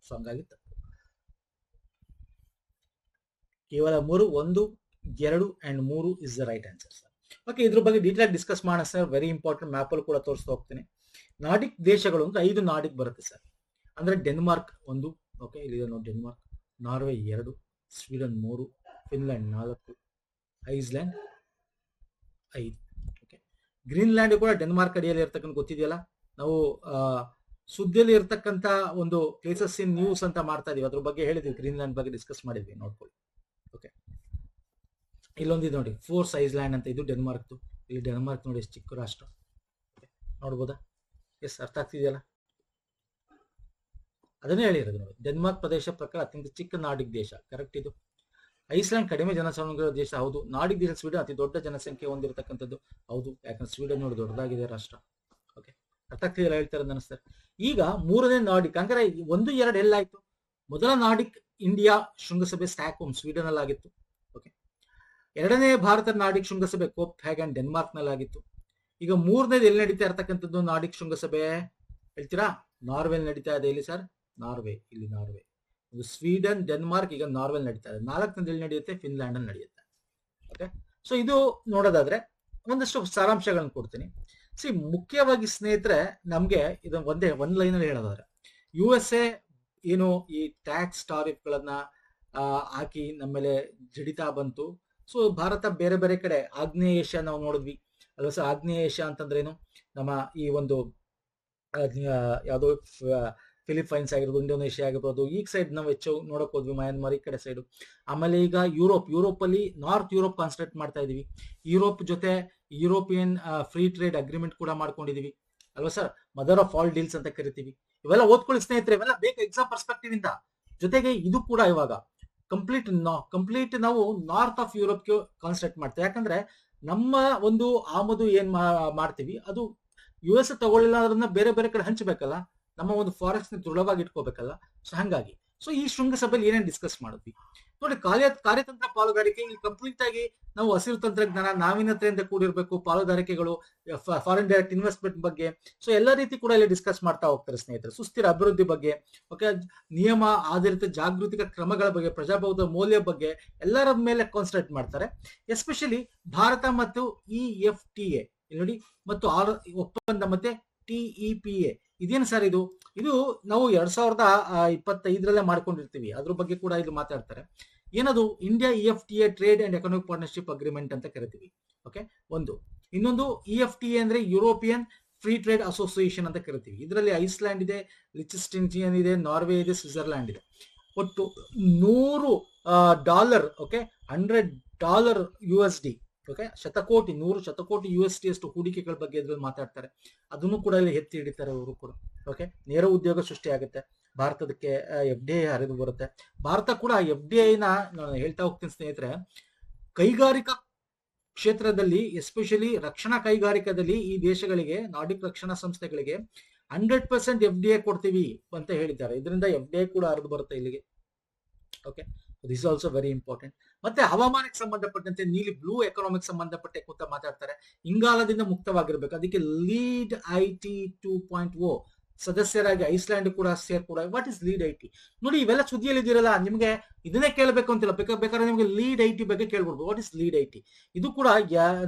ಸೊ ಹಂಗಾಗಿ ತಪ್ಪು. ಕೇವಲ 3, 1, 2 and 3 is the right answer sir. Okay, ಇದ್ರ ಬಗ್ಗೆ ಡೀಟೇಲ್ ಡಿಸ್ಕಸ್ ಮಾಡೋಣ ಸರ್. Very important. ಮ್ಯಾಪ್ ಅಲ್ಲಿ ಕೂಡ ತೋರಿಸ್ತಾ ಹೋಗ್ತೀನಿ. ನಾರ್ಡಿಕ್ ದೇಶಗಳು ಅಂತ 5 ನಾರ್ಡಿಕ್ ಬರುತ್ತೆ ಸರ್. ಅಂದ್ರೆ ಡೆನ್ಮಾರ್ಕ್ 1, ಓಕೆ, ಇಲ್ಲಿ ನೋಡಿ Denmark, Norway 2, Sweden 3, Finland 4, Iceland 5. Okay, Greenland ಕೂಡ ಡೆನ್ಮಾರ್ಕ್ ಅಡಿಯಲ್ಲಿ ಇರ್ತಕ್ಕಂಥ ಗೊತ್ತಿದೆಯಲ್ಲ. ನಾವು ಸುದ್ದಿಯಲ್ಲಿ ಇರ್ತಕ್ಕಂಥ ಒಂದು ಪ್ಲೇಸಸ್ ಇನ್ ನ್ಯೂಸ್ ಅಂತ ಮಾಡ್ತಾ ಇದೀವಿ, ಅದ್ರ ಬಗ್ಗೆ ಹೇಳಿದ್ವಿ, ಗ್ರೀನ್ಲ್ಯಾಂಡ್ ಬಗ್ಗೆ ಡಿಸ್ಕಸ್ ಮಾಡಿದ್ವಿ, ನೋಡ್ಕೊಳ್ಳಿ. ಓಕೆ, ಇಲ್ಲೊಂದಿದೆ ನೋಡಿ, ಫೋರ್ಸ್ ಐಸ್ಲ್ಯಾಂಡ್ ಅಂತ, ಇದು ಡೆನ್ಮಾರ್ಕ್ದು. ಇಲ್ಲಿ ಡೆನ್ಮಾರ್ಕ್ ನೋಡಿ ಎಷ್ಟು ಚಿಕ್ಕ ರಾಷ್ಟ್ರ, ನೋಡ್ಬೋದಾ? ಎಸ್, ಅರ್ಥ ಆಗ್ತಿದೆಯಲ್ಲ? ಅದನ್ನೇ ಹೇಳಿರೋದು ನೋಡಿ. ಡೆನ್ಮಾರ್ಕ್ ಪ್ರದೇಶ ಪ್ರಕಾರ ಅತ್ಯಂತ ಚಿಕ್ಕ ನಾರ್ಡಿಕ್ ದೇಶ, ಕರೆಕ್ಟ್ ಇದು. ಐಸ್ಲ್ಯಾಂಡ್ ಕಡಿಮೆ ಜನಸಂಖ್ಯೆ ದೇಶ, ಹೌದು. ನಾರ್ಡಿಕ್ ದೇಶ ಸ್ವೀಡನ್ ಅತಿ ದೊಡ್ಡ ಜನಸಂಖ್ಯೆ ಹೊಂದಿರತಕ್ಕಂಥದ್ದು, ಹೌದು. ಯಾಕಂದ್ರೆ ಸ್ವೀಡನ್ ನೋಡಿ ದೊಡ್ಡದಾಗಿದೆ ರಾಷ್ಟ್ರ. ಓಕೆ, ಅರ್ಥ ಆಗ್ತಿದೆಯಲ್ಲ ಹೇಳ್ತಾರೆ ಅನಿಸ್ತಾರೆ. ಈಗ 3ನೇ ನಾರ್ಡಿಕ್ ಅಂದ್ರೆ 1, 2 ಎಲ್ಲಾಯ್ತು. ಮೊದಲ ನಾರ್ಡಿಕ್ ಇಂಡಿಯಾ ಶೃಂಗಸಭೆ ಸ್ಟಾಕ್ಹೋಮ್ ಸ್ವೀಡನ್ ಅಲ್ಲಿ ಆಗಿತ್ತು. ಓಕೆ, 2ನೇ ಭಾರತ ನಾರ್ಡಿಕ್ ಶೃಂಗಸಭೆ ಕೋಪ್ ಹ್ಯಾಗನ್ ಡೆನ್ಮಾರ್ಕ್ ನಲ್ಲಿ ಆಗಿತ್ತು. ಈಗ 3ನೇದು ಎಲ್ಲಿ ನಡೀತಾ ಇರ್ತಕ್ಕಂಥದ್ದು ನಾರ್ಡಿಕ್ ಶೃಂಗಸಭೆ ಹೇಳ್ತೀರಾ? ನಾರ್ವೆಲ್ ನಡೀತಾ ಇದೆ. ಇಲ್ಲಿ ಸರ್ ನಾರ್ವೆ, ಇಲ್ಲಿ ನಾರ್ವೆ, ಸ್ವೀಡನ್, ಡೆನ್ಮಾರ್ಕ್, ಈಗ ನಾರ್ವೆಲ್ ನಡೀತಾ ಇದೆ. 4ನೇದು ಎಲ್ಲಿ ನಡೆಯುತ್ತೆ? ಫಿನ್ಲ್ಯಾಂಡ್ ಅಲ್ಲಿ ನಡೆಯುತ್ತೆ. ಓಕೆ, ಸೊ ಇದು ನೋಡೋದಾದ್ರೆ ಒಂದಷ್ಟು ಸಾರಾಂಶಗಳನ್ನು ಕೊಡ್ತೀನಿ. ಮುಖ್ಯವಾಗಿ ಸ್ನೇಹಿತರೆ, ನಮ್ಗೆ ಇದನ್ನ ಒಂದ್ ಲೈನ್ ಅಲ್ಲಿ ಹೇಳೋದಾದ್ರೆ, USA ಏನು ಈ ಟ್ಯಾಕ್ಸ್ ಟಾರಿಫ್ಗಳನ್ನ ಹಾಕಿ ನಮ್ಮೇಲೆ ಜಡಿತಾ ಬಂತು. ಸೊ ಭಾರತ ಬೇರೆ ಬೇರೆ ಕಡೆ, ಆಗ್ನೇಯ ಏಷ್ಯಾ ನಾವು ನೋಡಿದ್ವಿ ಅಲ್ವಾ ಸರ್? ಆಗ್ನೇಯ ಏಷ್ಯಾ ಅಂತಂದ್ರೆ ಏನು? ನಮ್ಮ ಈ ಒಂದು ಯಾವುದು ಫಿಲಿಪೈನ್ಸ್ ಆಗಿರ್ಬೋದು, ಇಂಡೋನೇಷಿಯಾ ಆಗಿರ್ಬೋದು, ಈ ಸೈಡ್ ನಾವು ಹೆಚ್ಚು ನೋಡಕ್ ಹೋದ್ವಿ, ಮಯನ್ಮಾರ್ ಈ ಕಡೆ ಸೈಡು. ಆಮೇಲೆ ಈಗ ಯುರೋಪ್ ಅಲ್ಲಿ ನಾರ್ತ್ ಯುರೋಪ್ ಕಾನ್ಸಂಟ್ರೇಟ್ ಮಾಡ್ತಾ ಇದೀವಿ. ಯುರೋಪ್ ಜೊತೆ ಯುರೋಪಿಯನ್ ಫ್ರೀ ಟ್ರೇಡ್ ಅಗ್ರಿಮೆಂಟ್ ಕೂಡ ಮಾಡ್ಕೊಂಡಿದೀವಿ ಅಲ್ವಾ sir. Mother of all deals ಅಂತ ಕರಿತೀವಿ. ಇವೆಲ್ಲ ಓದ್ಕೊಳ್ಳಿ ಸ್ನೇಹಿತರೆ, ಇವೆಲ್ಲ ಬೇಕು ಎಕ್ಸಾಮ್ ಪರ್ಸ್ಪೆಕ್ಟಿವ್ ಇಂದ. ಜೊತೆಗೆ ಇದು ಕೂಡ ಇವಾಗ ಕಂಪ್ಲೀಟ್ ನಾವು ನಾರ್ತ್ ಆಫ್ ಯುರೋಪ್ಗೆ ಕಾನ್ಸಂಟ್ರೇಟ್ ಮಾಡ್ತೇವೆ. ಯಾಕಂದ್ರೆ ನಮ್ಮ ಒಂದು ಆಮದು ಏನ್ ಮಾಡ್ತೀವಿ ಅದು ಯು ಎಸ್ ತಗೊಳ್ಳಿಲ್ಲ ಅದನ್ನ ಬೇರೆ ಬೇರೆ ಕಡೆ ಹಂಚಬೇಕಲ್ಲ, ನಮ್ಮ ಒಂದು ಫಾರೆಸ್ಟ್ ನ ದೃಢವಾಗಿ ಇಟ್ಕೋಬೇಕಲ್ಲ. ಸೊ ಹಂಗಾಗಿ ಈ ಶೃಂಗಸಭೆಯಲ್ಲಿ ಏನೇನು ಡಿಸ್ಕಸ್ ಮಾಡಿದ್ವಿ ನೋಡಿ. ಕಾರ್ಯತಂತ್ರ ಪಾಲುದಾರಿಕೆ ಇಲ್ಲಿ ಕಂಪ್ಲೀಟ್ ಆಗಿ ನಾವು ಹಸಿರು ತಂತ್ರಜ್ಞಾನ, ನಾವೀನ್ಯತೆಯಿಂದ ಕೂಡಿರ್ಬೇಕು, ಪಾಲುದಾರಿಕೆಗಳು, ಫಾರಿನ್ ಡೈರೆಕ್ಟ್ ಇನ್ವೆಸ್ಟ್ಮೆಂಟ್ ಬಗ್ಗೆ, ಸೊ ಎಲ್ಲ ರೀತಿ ಕೂಡ ಇಲ್ಲಿ ಡಿಸ್ಕಸ್ ಮಾಡ್ತಾ ಹೋಗ್ತಾರೆ ಸ್ನೇಹಿತರೆ. ಸುಸ್ಥಿರ ಅಭಿವೃದ್ಧಿ ಬಗ್ಗೆ, ಓಕೆ, ನಿಯಮ ಆಧಾರಿತ ಜಾಗೃತಿಕ ಕ್ರಮಗಳ ಬಗ್ಗೆ, ಪ್ರಜಾಪ್ರಭುತ್ವ ಮೌಲ್ಯ ಬಗ್ಗೆ ಎಲ್ಲರ ಮೇಲೆ ಕಾನ್ಸಂಟ್ರೇಟ್ ಮಾಡ್ತಾರೆ. ಎಸ್ಪೆಷಲಿ ಭಾರತ ಮತ್ತು EFTA ನೋಡಿ, ಮತ್ತು ಒಪ್ಪಂದ ಮತ್ತೆ TEPA. ಇದೇನು ಸರ್ ಇದು ನಾವು 2025 ಮಾಡ್ಕೊಂಡಿರ್ತೀವಿ. ಅದ್ರ ಬಗ್ಗೆ ಕೂಡ ಇದು ಮಾತಾಡ್ತಾರೆ. ಏನದು India EFTA trade and economic partnership agreement ಅಂತ ಕರಿತೀವಿ. ಓಕೆ, ಇನ್ನೊಂದು EFTA ಅಂದ್ರೆ ಯುರೋಪಿಯನ್ ಫ್ರೀ ಟ್ರೇಡ್ ಅಸೋಸಿಯೇಷನ್ ಅಂತ ಕರಿತೀವಿ. ಇದರಲ್ಲಿ ಐಸ್ಲ್ಯಾಂಡ್ ಇದೆ, ಲಿಚೆನ್ಸ್ಟೈನ್ ಇದೆ, ನಾರ್ವೆ ಇದೆ, ಸ್ವಿಟ್ಜರ್ಲ್ಯಾಂಡ್ ಇದೆ. ಒಟ್ಟು $100, ಓಕೆ, $100 USD, ಓಕೆ, 100 ಶತಕೋಟಿ USD ಅಷ್ಟು ಹೂಡಿಕೆಗಳ ಬಗ್ಗೆ ಇದ್ರಲ್ಲಿ ಮಾತಾಡ್ತಾರೆ. ಅದನ್ನು ಕೂಡ ಇಲ್ಲಿ ಎತ್ತಿ ಹಿಡಿತಾರೆ ಅವರು ಕೂಡ. ಓಕೆ, ನೇರ ಉದ್ಯೋಗ ಸೃಷ್ಟಿ ಆಗುತ್ತೆ ಭಾರತದಕ್ಕೆ. FDI ಹರಿದು ಬರುತ್ತೆ. ಭಾರತ ಕೂಡ FDI ನಾನು ಹೇಳ್ತಾ ಹೋಗ್ತೀನಿ ಸ್ನೇಹಿತರೆ. ಕೈಗಾರಿಕಾ ಕ್ಷೇತ್ರದಲ್ಲಿ, ಎಸ್ಪೆಷಲಿ ರಕ್ಷಣಾ ಕೈಗಾರಿಕಾದಲ್ಲಿ ಈ ದೇಶಗಳಿಗೆ, ನಾರ್ಡಿಕ್ ರಕ್ಷಣಾ ಸಂಸ್ಥೆಗಳಿಗೆ 100% FDI ಕೊಡ್ತೀವಿ ಅಂತ ಹೇಳಿದ್ದಾರೆ. ಇದರಿಂದ FDI ಕೂಡ ಹರಿದು ಬರುತ್ತೆ ಇಲ್ಲಿಗೆ. Okay, this also very important. ಮತ್ತೆ ಹವಾಮಾನಕ್ಕೆ ಸಂಬಂಧಪಟ್ಟಂತೆ ನೀಲಿ ಬ್ಲೂ ಎಕನಾಮಿಕ್ ಸಂಬಂಧಪಟ್ಟ ಕೂತ ಮಾತಾಡ್ತಾರೆ. ಇಂಗಾಲದಿಂದ ಮುಕ್ತವಾಗಿರ್ಬೇಕು. ಅದಕ್ಕೆ ಲೀಡ್ IT 2.0 ಸದಸ್ಯರಾಗಿ ಐಸ್ಲ್ಯಾಂಡ್ ಕೂಡ ಸೇರ್ಪಡ. ವಾಟ್ ಇಸ್ ಲೀಡ್ IT ನೋಡಿ, ಇವೆಲ್ಲ ಸುದ್ದಿಯಲ್ಲಿ ಇದಿರಲ್ಲ, ನಿಮ್ಗೆ ಇದನ್ನೇ ಕೇಳಬೇಕು ಅಂತಿಲ್ಲ. ಬೇಕಾದ್ರೆ ನಿಮ್ಗೆ ಲೀಡ್ IT ಬಗ್ಗೆ ಕೇಳ್ಬೋದು. What is lead IT? ಇದು ಕೂಡ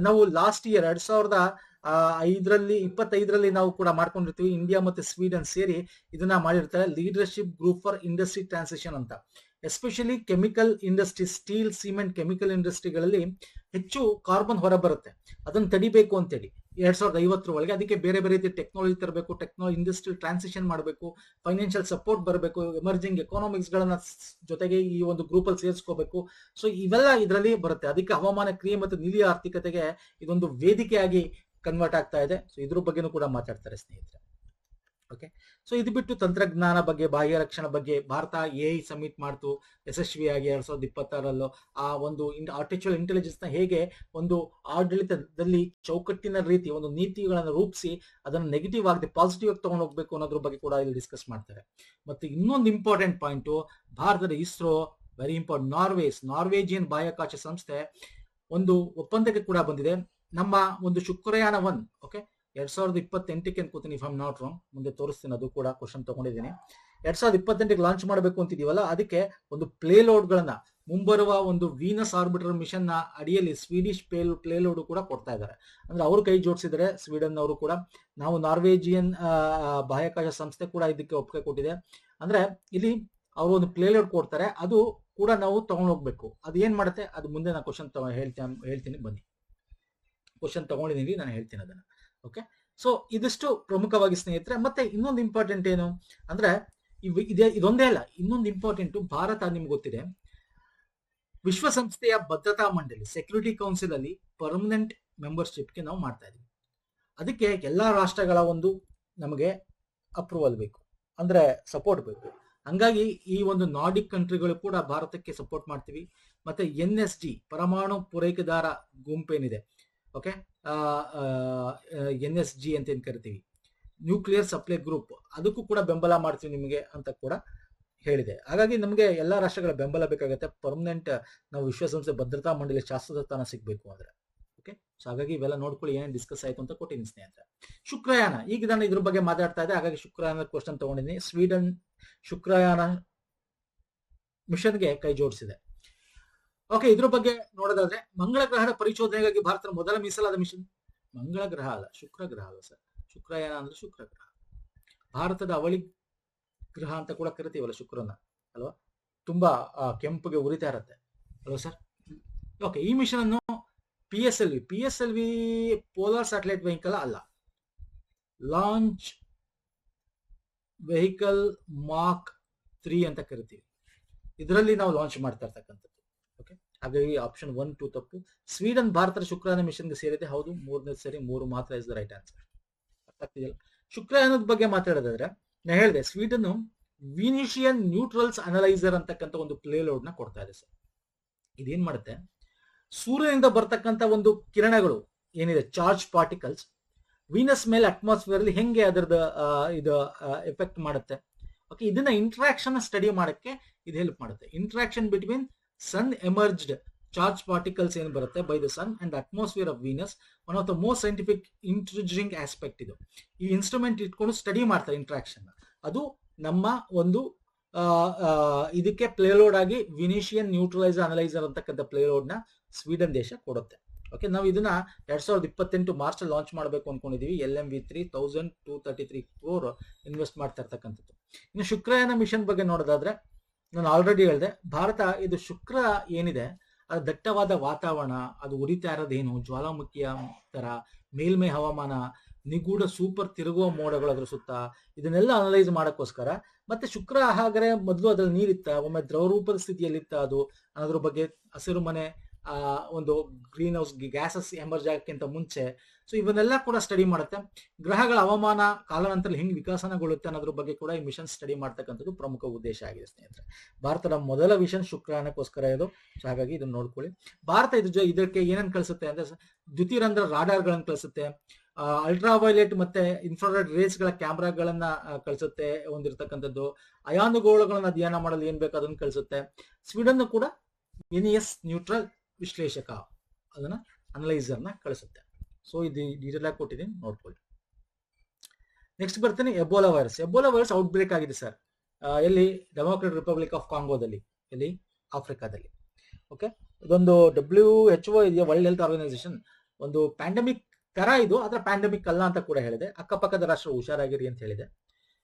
ನಾವು ಲಾಸ್ಟ್ ಇಯರ್ 2025 ನಾವು ಕೂಡ ಮಾಡ್ಕೊಂಡಿರ್ತೀವಿ. ಇಂಡಿಯಾ ಮತ್ತೆ ಸ್ವೀಡನ್ ಸೇರಿ ಇದನ್ನ ಮಾಡಿರ್ತಾರೆ. Leadership group for industry transition ಅಂತ. Especially chemical industry, steel, cement, chemical ಇಂಡಸ್ಟ್ರಿಗಳಲ್ಲಿ ಹೆಚ್ಚು ಕಾರ್ಬನ್ ಹೊರ ಬರುತ್ತೆ. ಅದನ್ನು ತಡಿಬೇಕು ಅಂತೇಳಿ 2050 ಒಳಗೆ. ಅದಕ್ಕೆ ಬೇರೆ ಬೇರೆ ರೀತಿ ಟೆಕ್ನಾಲಜಿ ತರಬೇಕು, ಇಂಡಸ್ಟ್ರಿ ಟ್ರಾನ್ಸಿಷನ್ ಮಾಡಬೇಕು, ಫೈನಾನ್ಷಿಯಲ್ ಸಪೋರ್ಟ್ ಬರಬೇಕು, ಎಮರ್ಜಿಂಗ್ ಎಕಾನಮಿಕ್ಸ್ ಗಳನ್ನ ಜೊತೆಗೆ ಈ ಒಂದು ಗ್ರೂಪ್ ಅಲ್ಲಿ ಸೇರಿಸ್ಕೋಬೇಕು. ಸೊ ಇವೆಲ್ಲ ಇದರಲ್ಲಿ ಬರುತ್ತೆ. ಅದಕ್ಕೆ ಹವಾಮಾನ ಕ್ರಿಯೆ ಮತ್ತು ನೀಲಿ ಆರ್ಥಿಕತೆಗೆ ಇದೊಂದು ವೇದಿಕೆಯಾಗಿ ಕನ್ವರ್ಟ್ ಆಗ್ತಾ ಇದೆ. ಸೊ ಇದ್ರ ಬಗ್ಗೆನೂ ಕೂಡ ಮಾತಾಡ್ತಾರೆ ಸ್ನೇಹಿತರೆ. ಓಕೆ, ಸೊ ಇದು ಬಿಟ್ಟು ತಂತ್ರಜ್ಞಾನ ಬಗ್ಗೆ, ಬಾಹ್ಯ ರಕ್ಷಣಾ ಬಗ್ಗೆ ಭಾರತ AI ಸಮಿಟ್ ಮಾಡ್ತು ಯಶಸ್ವಿಯಾಗಿ 2026. ಆ ಒಂದು ಆರ್ಟಿಫಿಷಿಯಲ್ ಇಂಟೆಲಿಜೆನ್ಸ್ ನ ಹೇಗೆ ಒಂದು ಆಡಳಿತದಲ್ಲಿ ಚೌಕಟ್ಟಿನ ರೀತಿ ಒಂದು ನೀತಿಗಳನ್ನು ರೂಪಿಸಿ ಅದನ್ನು ನೆಗೆಟಿವ್ ಆಗದೆ ಪಾಸಿಟಿವ್ ಆಗಿ ತಗೊಂಡು ಹೋಗ್ಬೇಕು ಅನ್ನೋದ್ರ ಬಗ್ಗೆ ಕೂಡ ಇಲ್ಲಿ ಡಿಸ್ಕಸ್ ಮಾಡ್ತಾರೆ. ಮತ್ತೆ ಇನ್ನೊಂದು ಇಂಪಾರ್ಟೆಂಟ್ ಪಾಯಿಂಟ್, ಭಾರತದ ಇಸ್ರೋ, ವೆರಿ ಇಂಪಾರ್ಟೆಂಟ್, ನಾರ್ವೇಜಿಯನ್ ಬಾಹ್ಯಾಕಾಶ ಸಂಸ್ಥೆ ಒಂದು ಒಪ್ಪಂದಕ್ಕೆ ಕೂಡ ಬಂದಿದೆ. ನಮ್ಮ ಒಂದು ಶುಕ್ರಯಾನ 1, ಓಕೆ, 2028 ಅನ್ಕೋತೀನಿ, if I am not wrong. ಮುಂದೆ ತೋರಿಸ್ತೀನಿ, ಅದು ಕೂಡ ಕ್ವಶನ್ ತಗೊಂಡಿದ್ದೀನಿ. 2028 ಲಾಂಚ್ ಮಾಡಬೇಕು ಅಂತಿದೀವಲ್ಲ, ಅದಕ್ಕೆ ಒಂದು ಪ್ಲೇಲೋಡ್ ಗಳನ್ನ ಮುಂಬರುವ ಒಂದು ವೀನಸ್ ಆರ್ಬಿಟರ್ ಮಿಷನ್ ನ ಅಡಿಯಲ್ಲಿ ಸ್ವೀಡಿಶ್ ಪ್ಲೇಲೋಡ್ ಕೂಡ ಕೊಡ್ತಾ ಇದ್ದಾರೆ. ಅಂದ್ರೆ ಅವರು ಕೈ ಜೋಡಿಸಿದರೆ ಸ್ವೀಡನ್ ಅವರು ಕೂಡ. ನಾವು ನಾರ್ವೇಜಿಯನ್ ಬಾಹ್ಯಾಕಾಶ ಸಂಸ್ಥೆ ಕೂಡ ಇದಕ್ಕೆ ಒಪ್ಪಿಗೆ ಕೊಟ್ಟಿದೆ. ಅಂದ್ರೆ ಇಲ್ಲಿ ಅವರು ಒಂದು ಪ್ಲೇಲೋಡ್ ಕೊಡ್ತಾರೆ, ಅದು ಕೂಡ ನಾವು ತಗೊಂಡು ಹೋಗ್ಬೇಕು. ಅದು ಏನ್ ಮಾಡುತ್ತೆ ಅದು ಮುಂದೆ ನಾನು ಕ್ವಶನ್ ಹೇಳ್ತೀನಿ ಬನ್ನಿ. ಕ್ವಶನ್ ತಗೊಂಡಿದ್ದೀನಿ, ನಾನು ಹೇಳ್ತೀನಿ ಅದನ್ನ. ಓಕೆ, ಸೊ ಇದಿಷ್ಟು ಪ್ರಮುಖವಾಗಿ ಸ್ನೇಹಿತರೆ. ಮತ್ತೆ ಇನ್ನೊಂದು ಇಂಪಾರ್ಟೆಂಟ್ ಏನು ಅಂದ್ರೆ ಇದೊಂದೇ ಅಲ್ಲ, ಇನ್ನೊಂದು ಇಂಪಾರ್ಟೆಂಟ್, ಭಾರತ ನಿಮ್ಗೆ ಗೊತ್ತಿದೆ ವಿಶ್ವಸಂಸ್ಥೆಯ ಭದ್ರತಾ ಮಂಡಳಿ, ಸೆಕ್ಯೂರಿಟಿ ಕೌನ್ಸಿಲ್ ಅಲ್ಲಿ ಪರ್ಮನೆಂಟ್ ಮೆಂಬರ್ಶಿಪ್ಗೆ ನಾವು ಮಾಡ್ತಾ ಇದೀವಿ. ಅದಕ್ಕೆ ಎಲ್ಲಾ ರಾಷ್ಟ್ರಗಳ ಒಂದು ನಮಗೆ ಅಪ್ರೂವಲ್ ಬೇಕು, ಅಂದ್ರೆ ಸಪೋರ್ಟ್ ಬೇಕು. ಹಂಗಾಗಿ ಈ ಒಂದು ನಾರ್ಡಿಕ್ ಕಂಟ್ರಿಗಳು ಕೂಡ ಭಾರತಕ್ಕೆ ಸಪೋರ್ಟ್ ಮಾಡ್ತೀವಿ. ಮತ್ತೆ NSG ಪರಮಾಣು ಪೂರೈಕೆದಾರ ಗುಂಪೇನಿದೆ, ಓಕೆ, NSG ಅಂತ ಏನ್ ಕರಿತೀವಿ, ನ್ಯೂಕ್ಲಿಯರ್ ಸಪ್ಲೈ ಗ್ರೂಪ್, ಅದಕ್ಕೂ ಕೂಡ ಬೆಂಬಲ ಮಾಡ್ತೀವಿ ನಿಮಗೆ ಅಂತ ಕೂಡ ಹೇಳಿದೆ. ಹಾಗಾಗಿ ನಮಗೆ ಎಲ್ಲಾ ರಾಷ್ಟ್ರಗಳ ಬೆಂಬಲ ಬೇಕಾಗುತ್ತೆ. ಪರ್ಮನೆಂಟ್ ನಾವು ವಿಶ್ವಸಂಸ್ಥೆ ಭದ್ರತಾ ಮಂಡಳಿ ಶಾಶ್ವತ ಸ್ಥಾನ ಸಿಗ್ಬೇಕು ಅಂದ್ರೆ. ಓಕೆ, ಸೊ ಹಾಗಾಗಿ ಇವೆಲ್ಲ ನೋಡ್ಕೊಳ್ಳಿ ಏನೇನು ಡಿಸ್ಕಸ್ ಆಯ್ತು ಅಂತ ಕೊಟ್ಟಿದ್ದೀನಿ ಸ್ನೇಹಿತರೆ. ಶುಕ್ರಯಾನ, ಈಗ ನಾನು ಇದ್ರ ಬಗ್ಗೆ ಮಾತಾಡ್ತಾ ಇದ್ದೆ, ಹಾಗಾಗಿ ಶುಕ್ರಯಾನ ಕ್ವಶನ್ ತಗೊಂಡಿದ್ದೀನಿ. ಸ್ವೀಡನ್ ಶುಕ್ರಯಾನ ಮಿಷನ್ಗೆ ಕೈ ಜೋಡಿಸಿದೆ. ಓಕೆ, ಇದ್ರ ಬಗ್ಗೆ ನೋಡೋದಾದ್ರೆ ಮಂಗಳ ಗ್ರಹದ ಪರಿಶೋಧನೆಗಾಗಿ ಭಾರತದ ಮೊದಲ ಮೀಸಲಾದ ಮಿಷನ್, ಮಂಗಳ ಗ್ರಹ ಅಲ್ಲ, ಶುಕ್ರ ಗ್ರಹ ಅಲ್ಲ ಸರ್. ಶುಕ್ರಯಾನ ಅಂದ್ರೆ ಶುಕ್ರ ಗ್ರಹ. ಭಾರತದ ಅವಳಿ ಗ್ರಹ ಅಂತ ಕೂಡ ಕರಿತೀವಲ್ಲ ಶುಕ್ರನ, ಅಲ್ವಾ? ತುಂಬಾ ಕೆಂಪುಗೆ ಉರಿತಾ ಇರತ್ತೆ ಅಲ್ವಾ ಸರ್? ಓಕೆ, ಈ ಮಿಷನ್ ಅನ್ನು PSLV ಪೋಲಾರ್ ಸ್ಯಾಟಲೈಟ್ ವೆಹಿಕಲ್ ಅಲ್ಲ, ಲಾಂಚ್ ವೆಹಿಕಲ್ ಮಾರ್ಕ್ 3 ಅಂತ ಕರಿತೀವಿ. ಇದರಲ್ಲಿ ನಾವು ಲಾಂಚ್ ಮಾಡ್ತಾ ಇರ್ತಕ್ಕಂಥದ್ದು. ಓಕೆ, ಹಾಗಾಗಿ ಆಪ್ಷನ್ 1, 2 ತಪ್ಪು. ಸ್ವೀಡನ್ ಭಾರತದ ಶುಕ್ರಯಾನ ಮಿಷನ್ಗೆ ಸೇರಿದೆ, ಹೌದು. 3ನೇ ಸರಿ, 3 ಮಾತ್ರ ಇಸ್ ದ ರೈಟ್ ಆನ್ಸರ್. ಅರ್ಥ ಆಗ್ತಿದೆಯಲ್ಲ? ಶುಕ್ರಯಾನದ ಬಗ್ಗೆ ಮಾತಾಡೋದಾದ್ರೆ ನಾ ಹೇಳಿದೆ, ಸ್ವೀಡನ್ ವಿನಿಷಿಯನ್ ನ್ಯೂಟ್ರಲ್ಸ್ ಅನಲೈಸರ್ ಅಂತಕ್ಕಂಥ ಒಂದು ಪ್ಲೇಲೋಡ್ ನ ಕೊಡ್ತಾ ಇದೆ ಸರ್. ಇದೇನ್ ಮಾಡುತ್ತೆ, ಸೂರ್ಯನಿಂದ ಬರ್ತಕ್ಕಂಥ ಒಂದು ಕಿರಣಗಳು ಏನಿದೆ, ಚಾರ್ಜ್ ಪಾರ್ಟಿಕಲ್ಸ್, ವೀನಸ್ ಮೇಲೆ ಅಟ್ಮಾಸ್ಫಿಯರ್ ಅಲ್ಲಿ ಹೆಂಗೆ ಅದರದ ಇದು ಎಫೆಕ್ಟ್ ಮಾಡುತ್ತೆ. ಓಕೆ, ಇದನ್ನ ಇಂಟ್ರಾಕ್ಷನ್ ಸ್ಟಡಿ ಮಾಡಕ್ಕೆ ಇದು ಹೆಲ್ಪ್ ಮಾಡುತ್ತೆ. Interaction between sun emerged charge particles ಏನು ಬರುತ್ತೆ by the sun and atmosphere of Venus, one of the most scientific interesting aspect ಇದು. ಈ ಇನ್ಸ್ಟ್ರೂಮೆಂಟ್ ಇಟ್ಕೊಂಡು ಸ್ಟಡಿ ಮಾಡ್ತಾರೆ ಇಂಟ್ರಾಕ್ಷನ್. ಅದು ನಮ್ಮ ಒಂದು ಇದಕ್ಕೆ ಪ್ಲೇಲೋಡ್ ಆಗಿ ವಿನಿಷಿಯನ್ ನ್ಯೂಟ್ರಲೈಸರ್ ಅನಲೈಸರ್ ಅಂತಕ್ಕಂಥ ಪ್ಲೇಲೋಡ್ ನ ಸ್ವೀಡನ್ ದೇಶ ಕೊಡುತ್ತೆ. ಓಕೆ, ನಾವು ಇದನ್ನ 2028 ಮಾರ್ಚ್ ಲಾಂಚ್ ಮಾಡಬೇಕು ಅನ್ಕೊಂಡಿದೀವಿ. LMV3 1233 crore ಇನ್ವೆಸ್ಟ್ ಮಾಡ್ತಾ ಇರ್ತಕ್ಕಂಥದ್ದು. ಇನ್ನು ಶುಕ್ರಯಾನ ಮಿಷನ್ ಬಗ್ಗೆ ನೋಡೋದಾದ್ರೆ, ನಾನು ಆಲ್ರೆಡಿ ಹೇಳಿದೆ, ಭಾರತ ಇದು ಶುಕ್ರ ಏನಿದೆ ಅದು ದಟ್ಟವಾದ ವಾತಾವರಣ, ಅದು ಉರಿತಾ ಇರೋದೇನು, ಜ್ವಾಲಾಮುಖಿಯ ತರ, ಮೇಲ್ಮೈ ಹವಾಮಾನ, ನಿಗೂಢ ಸೂಪರ್ ತಿರುಗುವ ಮೋಡಗಳು ಅದ್ರ ಸುತ್ತ, ಇದನ್ನೆಲ್ಲ ಅನಲೈಸ್ ಮಾಡಕ್ಕೋಸ್ಕರ. ಮತ್ತೆ ಶುಕ್ರ ಹಾಗಾದ್ರೆ ಮೊದಲು ಅದ್ರಲ್ಲಿ ನೀರಿತ್ತ, ಒಮ್ಮೆ ದ್ರವ ರೂಪದ ಸ್ಥಿತಿಯಲ್ಲಿತ್ತ ಅದು ಅನ್ನೋದ್ರ ಬಗ್ಗೆ, ಹಸಿರು ಮನೆ ಒಂದು ಗ್ರೀನ್ ಹೌಸ್ ಗ್ಯಾಸಸ್ ಎಮರ್ಜ್ ಆಗಕ್ಕಿಂತ ಮುಂಚೆ, ಸೊ ಇವನ್ನೆಲ್ಲ ಕೂಡ ಸ್ಟಡಿ ಮಾಡುತ್ತೆ. ಗ್ರಹಗಳ ಹವಾಮಾನ ಕಾಲಾನಂತರ ಹೆಂಗ್ ವಿಕಸನಗೊಳ್ಳುತ್ತೆ ಅನ್ನೋದ್ರ ಬಗ್ಗೆ ಕೂಡ ಈ ಮಿಷನ್ ಸ್ಟಡಿ ಮಾಡ್ತಕ್ಕಂಥದ್ದು ಪ್ರಮುಖ ಉದ್ದೇಶ ಆಗಿದೆ ಸ್ನೇಹಿತರೆ. ಭಾರತದ ಮೊದಲ ಮಿಷನ್ ಶುಕ್ರಯಾನಕ್ಕೋಸ್ಕರ ಇದು. ಸೊ ಹಾಗಾಗಿ ಇದನ್ನ ನೋಡ್ಕೊಳ್ಳಿ. ಭಾರತ ಇದಕ್ಕೆ ಏನನ್ನ ಕಳಿಸುತ್ತೆ ಅಂದ್ರೆ, ದ್ಯುತಿರಂಧ್ರ ರಾಡಾರ್ ಗಳನ್ನ ಕಳಿಸುತ್ತೆ, ಅಲ್ಟ್ರಾವೈಲೆಟ್ ಮತ್ತೆ ಇನ್ಫ್ರಾರೆಡ್ ರೇಸ್ ಗಳ ಕ್ಯಾಮ್ರಾಗಳನ್ನ ಕಳಿಸುತ್ತೆ ಹೊಂದಿರತಕ್ಕಂಥದ್ದು, ಅಯಾನುಗೋಳಗಳನ್ನ ಅಧ್ಯಯನ ಮಾಡಲು ಏನ್ ಬೇಕು ಅದನ್ನ ಕಳಿಸುತ್ತೆ. ಸ್ವೀಡನ್ ಕೂಡ NES ನ್ಯೂಟ್ರಲ್ ವಿಶ್ಲೇಷಕ, ಅದನ್ನ ಅನಲೈಸರ್ ನ ಕಳಿಸುತ್ತೆ. ಸೊ ಇದು ಡೀಟೇಲ್ ಆಗಿ ಕೊಟ್ಟಿದ್ದೀನಿ, ನೋಡ್ಕೊಳ್ಳಿ. ನೆಕ್ಸ್ಟ್ ಬರ್ತೀನಿ Ebola virus. Ebola virus outbreak ಆಗಿದೆ ಸರ್. ಎಲ್ಲಿ? ಡೆಮೋಕ್ರೆಟಿಕ್ ರಿಪಬ್ಲಿಕ್ ಆಫ್ ಕಾಂಗೋದಲ್ಲಿ, ಎಲ್ಲಿ? ಆಫ್ರಿಕಾದಲ್ಲಿ. ಓಕೆ, ಇದೊಂದು WHO ಇದೆಯಾ, ವರ್ಲ್ಡ್ ಹೆಲ್ತ್ ಆರ್ಗನೈಸೇಷನ್, ಒಂದು ಪ್ಯಾಂಡಮಿಕ್ ತರ ಇದು, ಆದ್ರೆ ಪ್ಯಾಂಡಮಿಕ್ ಅಲ್ಲ ಅಂತ ಕೂಡ ಹೇಳಿದೆ. ಅಕ್ಕಪಕ್ಕದ ರಾಷ್ಟ್ರ ಹುಷಾರಾಗಿರಿ ಅಂತ ಹೇಳಿದೆ,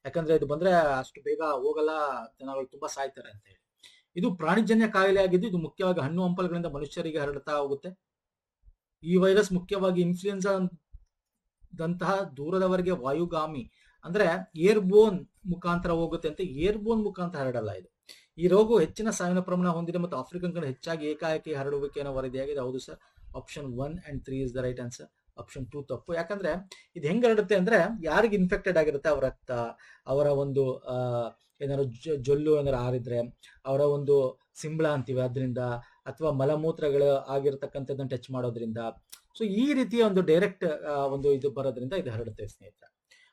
ಯಾಕಂದ್ರೆ ಇದು ಬಂದ್ರೆ ಅಷ್ಟು ಬೇಗ ಹೋಗಲ್ಲ, ಜನಗಳು ತುಂಬಾ ಸಾಯ್ತಾರೆ ಅಂತ ಹೇಳಿ. ಇದು ಪ್ರಾಣಿಜನ್ಯ ಕಾಯಿಲೆ ಆಗಿದ್ದು, ಇದು ಮುಖ್ಯವಾಗಿ ಹಣ್ಣು ಹಂಪಲುಗಳಿಂದ ಮನುಷ್ಯರಿಗೆ ಹರಡ್ತಾ ಹೋಗುತ್ತೆ. ಈ ವೈರಸ್ ಮುಖ್ಯವಾಗಿ ಇನ್ಫ್ಲೂಯೆನ್ಸಾ ದಂತಹ ದೂರದವರೆಗೆ ವಾಯುಗಾಮಿ ಅಂದ್ರೆ ಏರ್ಬೋನ್ ಮುಖಾಂತರ ಹೋಗುತ್ತೆ ಅಂತ, ಏರ್ಬೋನ್ ಮುಖಾಂತರ ಹರಡಲ್ಲ ಇದು. ಈ ರೋಗವು ಹೆಚ್ಚಿನ ಸಾವಿನ ಪ್ರಮಾಣ ಹೊಂದಿದೆ ಮತ್ತು ಆಫ್ರಿಕನ್ ಕಡೆ ಹೆಚ್ಚಾಗಿ ಏಕಾಏಕಿ ಹರಡುವಿಕೆಯನ್ನು ವರದಿಯಾಗಿದೆ. ಹೌದು sir, option 1 and 3 is the right answer. Option 2 ತಪ್ಪು. ಯಾಕಂದ್ರೆ ಇದು ಹೆಂಗ್ ಹರಡುತ್ತೆ ಅಂದ್ರೆ, ಯಾರಿಗೆ ಇನ್ಫೆಕ್ಟೆಡ್ ಆಗಿರುತ್ತೆ ಅವರ ರಕ್ತ, ಅವರ ಒಂದು ಏನಾದ್ರು ಜೊಲ್ಲು ಏನಾದ್ರು ಆರಿದ್ರೆ, ಅವರ ಒಂದು ಸಿಂಬಳ ಅಂತೀವಿ ಅದರಿಂದ, ಅಥವಾ ಮಲಮೂತ್ರಗಳು ಆಗಿರ್ತಕ್ಕಂಥದ್ದನ್ನ ಟಚ್ ಮಾಡೋದ್ರಿಂದ, ಸೊ ಈ ರೀತಿಯ ಒಂದು ಡೈರೆಕ್ಟ್ ಒಂದು ಇದು ಬರೋದ್ರಿಂದ ಇದು ಹರಡುತ್ತೆ ಸ್ನೇಹಿತರೆ.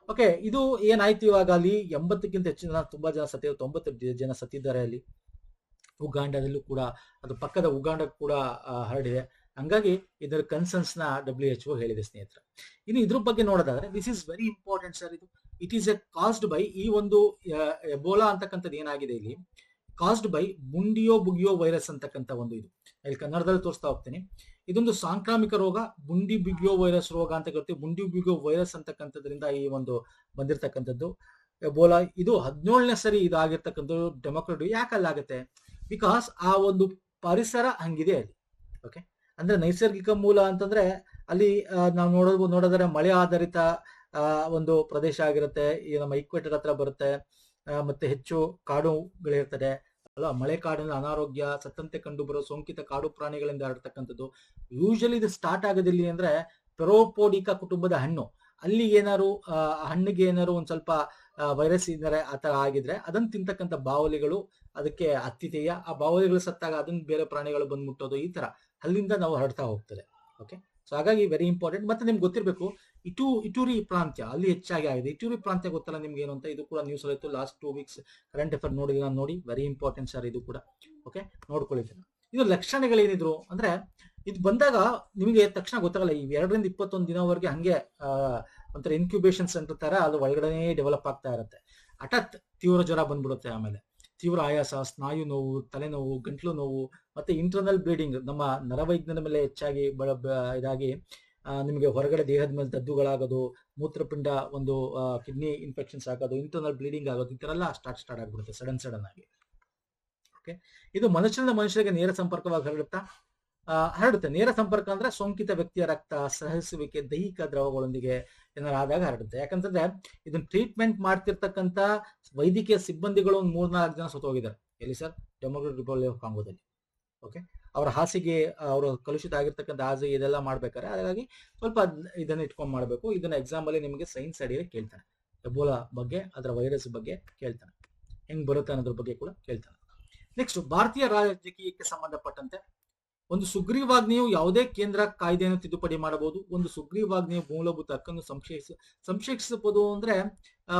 ಓಕೆ, ಇದು ಏನಾಯ್ತು ಇವಾಗ, ಅಲ್ಲಿ 80ಕ್ಕಿಂತ ಹೆಚ್ಚು ಜನ, ತುಂಬಾ ಜನ 90 ಜನ ಸತ್ತಿದ್ದಾರೆ ಅಲ್ಲಿ. ಉಗಾಂಡದಲ್ಲೂ ಕೂಡ, ಅದು ಪಕ್ಕದ ಉಗಾಂಡ ಕೂಡ ಹರಡಿದೆ. ಹಂಗಾಗಿ ಇದರ ಕನ್ಸರ್ನ್ಸ್ ನ WHO ಹೇಳಿದೆ ಸ್ನೇಹಿತರೆ. ಇನ್ನು ಇದ್ರ ಬಗ್ಗೆ ನೋಡೋದಾದ್ರೆ, this is very important sir. ಇದು it is a caused by, ಈ ಒಂದು ಎಬೋಲಾ ಅಂತಕ್ಕಂಥದ್ದು ಏನಾಗಿದೆ ಇಲ್ಲಿ, caused by Bundibugyo virus ಅಂತಕ್ಕಂಥ ಒಂದು ಇದು. ಇಲ್ಲಿ ಕನ್ನಡದಲ್ಲಿ ತೋರಿಸ್ತಾ ಹೋಗ್ತೀನಿ. ಇದೊಂದು ಸಾಂಕ್ರಾಮಿಕ ರೋಗ, ಬುಂಡಿ ಬಿಗಿಯೋ ವೈರಸ್ ರೋಗ ಅಂತ ಕರಿತೀವಿ. ಬುಂಡಿ ಬಿಗಿಯೋ ವೈರಸ್ ಅಂತಕ್ಕಂಥದ್ರಿಂದ ಈ ಒಂದು ಬಂದಿರತಕ್ಕಂಥದ್ದು ಎಬೋಲಾ. ಇದು 17ನೇ ಸರಿ ಇದಾಗಿರ್ತಕ್ಕಂಥದ್ದು ಡೆಮೋಕ್ರೆಟಿಕ್. ಯಾಕಲ್ಲಾಗುತ್ತೆ? ಬಿಕಾಸ್ ಆ ಒಂದು ಪರಿಸರ ಹಂಗಿದೆ ಅಲ್ಲಿ. ಓಕೆ, ಅಂದ್ರೆ ನೈಸರ್ಗಿಕ ಮೂಲ ಅಂತಂದ್ರೆ ಅಲ್ಲಿ ನಾವು ನೋಡೋದಾದ್ರೆ ಮಳೆ ಆಧಾರಿತ ಒಂದು ಪ್ರದೇಶ ಆಗಿರುತ್ತೆ. ಈ ನಮ್ಮ ಈಕ್ವೇಟರ್ ಹತ್ರ ಬರುತ್ತೆ, ಮತ್ತೆ ಹೆಚ್ಚು ಕಾಡುಗಳಿರ್ತದೆ ಅಲ್ಲ. ಮಳೆ ಕಾಡಿನ ಅನಾರೋಗ್ಯ, ಸತ್ತಂತೆ ಕಂಡು ಬರೋ ಸೋಂಕಿತ ಕಾಡು ಪ್ರಾಣಿಗಳಿಂದ ಹರಡ್ತಕ್ಕಂಥದ್ದು. ಯೂಶಲಿ ಇದು ಸ್ಟಾರ್ಟ್ ಆಗೋದಿಲ್ಲಿ ಅಂದ್ರೆ ಪೆರೋಪೋಡಿಕಾ ಕುಟುಂಬದ ಹಣ್ಣು, ಅಲ್ಲಿ ಏನಾರು ಹಣ್ಣಿಗೆ ಏನಾರು ಒಂದ್ ಸ್ವಲ್ಪ ವೈರಸ್ ಇದ್ದಾರೆ ಆ ತರ ಆಗಿದ್ರೆ ಅದನ್ನ ತಿಂತಕ್ಕಂಥ ಬಾವಲಿಗಳು ಅದಕ್ಕೆ ಹತ್ತಿದೆಯಾ, ಆ ಬಾವಲಿಗಳು ಸತ್ತಾಗ ಅದನ್ನ ಬೇರೆ ಪ್ರಾಣಿಗಳು ಬಂದು ಮುಟ್ಟೋದು, ಈ ತರ ಅಲ್ಲಿಂದ ನಾವು ಹರಡ್ತಾ ಹೋಗ್ತದೆ. ಓಕೆ, ಸೊ ಹಾಗಾಗಿ ವೆರಿ ಇಂಪಾರ್ಟೆಂಟ್. ಮತ್ತೆ ನಿಮ್ಗೆ ಗೊತ್ತಿರಬೇಕು, ಇಟೂರಿ ಪ್ರಾಂತ್ಯ ಅಲ್ಲಿ ಹೆಚ್ಚಾಗಿ ಆಗಿದೆ. ಇಟೂರಿ ಪ್ರಾಂತ್ಯ ಗೊತ್ತಲ್ಲ ನಿಮ್ಗೆ ಏನು ಅಂತ, ಇದು ಕೂಡ ನ್ಯೂಸ್ ಆಯ್ತು ಲಾಸ್ಟ್ 2 weeks. ಕರೆಂಟ್ ಅಫೇರ್ ನೋಡಿ, ವೆರಿ ಇಂಪಾರ್ಟೆಂಟ್ ಸರ್ ಇದು ಕೂಡ. ಓಕೆ, ನೋಡ್ಕೊಳ್ಳಿದ್ದೀನಿ. ಇದು ಲಕ್ಷಣಗಳೇನಿದ್ರು ಅಂದ್ರೆ, ಇದು ಬಂದಾಗ ನಿಮಗೆ ತಕ್ಷಣ ಗೊತ್ತಾಗಲ್ಲ. ಈ 2 ರಿಂದ 21 ದಿನವರೆಗೆ ಹಂಗೆ ಒಂಥರ ಇನ್ಕ್ಯುಬೇಷನ್ ಸೆಂಟರ್ ತರ ಅದು ಒಳಗಡೆ ಡೆವಲಪ್ ಆಗ್ತಾ ಇರುತ್ತೆ. ಹಠಾತ್ ತೀವ್ರ ಜ್ವರ ಬಂದ್ಬಿಡುತ್ತೆ, ಆಮೇಲೆ ತೀವ್ರ ಆಯಾಸ, ಸ್ನಾಯು ನೋವು, ತಲೆನೋವು, ಗಂಟ್ಲು ನೋವು, ಮತ್ತೆ ಇಂಟರ್ನಲ್ ಬ್ಲೀಡಿಂಗ್, ನಮ್ಮ ನರವೈಜ್ಞಾನ ಮೇಲೆ ಹೆಚ್ಚಾಗಿ ಇದಾಗಿ ನಿಮಗೆ ಹೊರಗಡೆ ದೇಹದ ಮೇಲೆ ದದ್ದುಗಳಾಗೋದು, ಮೂತ್ರಪಿಂಡ ಒಂದು ಕಿಡ್ನಿ ಇನ್ಫೆಕ್ಷನ್ಸ್ ಆಗೋದು, ಇಂಟರ್ನಲ್ ಬ್ಲೀಡಿಂಗ್ ಆಗೋದು, ಈ ತರ ಎಲ್ಲ ಸ್ಟಾರ್ಟ್ ಆಗ್ಬಿಡುತ್ತೆ ಸಡನ್ ಆಗಿ. ಓಕೆ, ಇದು ಮನುಷ್ಯರಿಂದ ಮನುಷ್ಯರಿಗೆ ನೇರ ಸಂಪರ್ಕವಾಗಿ ಹರಡುತ್ತಾ, ಹರಡುತ್ತೆ. ನೇರ ಸಂಪರ್ಕ ಅಂದ್ರೆ ಸೋಂಕಿತ ವ್ಯಕ್ತಿಯ ರಕ್ತ, ಸಹಿಸುವಿಕೆ, ದೈಹಿಕ ದ್ರವಗಳೊಂದಿಗೆ ಏನಾದ್ರು ಆದಾಗ ಹರಡುತ್ತೆ. ಯಾಕಂತಂದ್ರೆ ಇದನ್ನ ಟ್ರೀಟ್ಮೆಂಟ್ ಮಾಡ್ತಿರ್ತಕ್ಕಂಥ ವೈದ್ಯಕೀಯ ಸಿಬ್ಬಂದಿಗಳು ಒಂದು 3-4 ಜನ ಸತ್ತೋಗಿದ್ದಾರೆ. ಎಲ್ಲಿ ಸರ್? ಡೆಮೊಕ್ರಾಟಿಕ್ ರಿಪಬ್ಲಿಕ್ ಆಫ್ ಕಾಂಗೋದಲ್ಲಿ. ಓಕೆ, ಅವರ ಹಾಸಿಗೆ, ಅವರು ಕಲುಷಿತ ಆಗಿರ್ತಕ್ಕಂಥ ಹಾಸಿಗೆ ಇದೆಲ್ಲ ಮಾಡ್ಬೇಕಾರೆ, ಹಾಗಾಗಿ ಸ್ವಲ್ಪ ಇದನ್ನ ಇಟ್ಕೊಂಡ್ ಮಾಡ್ಬೇಕು. ಇದನ್ನ ಎಕ್ಸಾಮ್ ಅಲ್ಲಿ ನಿಮಗೆ ಸೈನ್ಸ್ ಅಡಿಯಲ್ಲಿ ಕೇಳ್ತಾನೆ. ಎಬೋಲಾ ಬಗ್ಗೆ, ಅದರ ವೈರಸ್ ಬಗ್ಗೆ ಕೇಳ್ತಾನೆ, ಹೆಂಗ್ ಬರುತ್ತೆ ಅನ್ನೋದ್ರ ಬಗ್ಗೆ ಕೂಡ ಕೇಳ್ತಾನೆ. ನೆಕ್ಸ್ಟ್, ಭಾರತೀಯ ರಾಜಕೀಯಕ್ಕೆ ಸಂಬಂಧಪಟ್ಟಂತೆ ಒಂದು ಸುಗ್ರೀವಾಜ್ಞೆಯು ಯಾವುದೇ ಕೇಂದ್ರ ಕಾಯ್ದೆಯನ್ನು ತಿದ್ದುಪಡಿ ಮಾಡಬಹುದು. ಒಂದು ಸುಗ್ರೀವಾಜ್ಞೆಯು ಮೂಲಭೂತ ಹಕ್ಕನ್ನು ಸಂಕ್ಷೇಪಿಸಬಹುದು ಅಂದ್ರೆ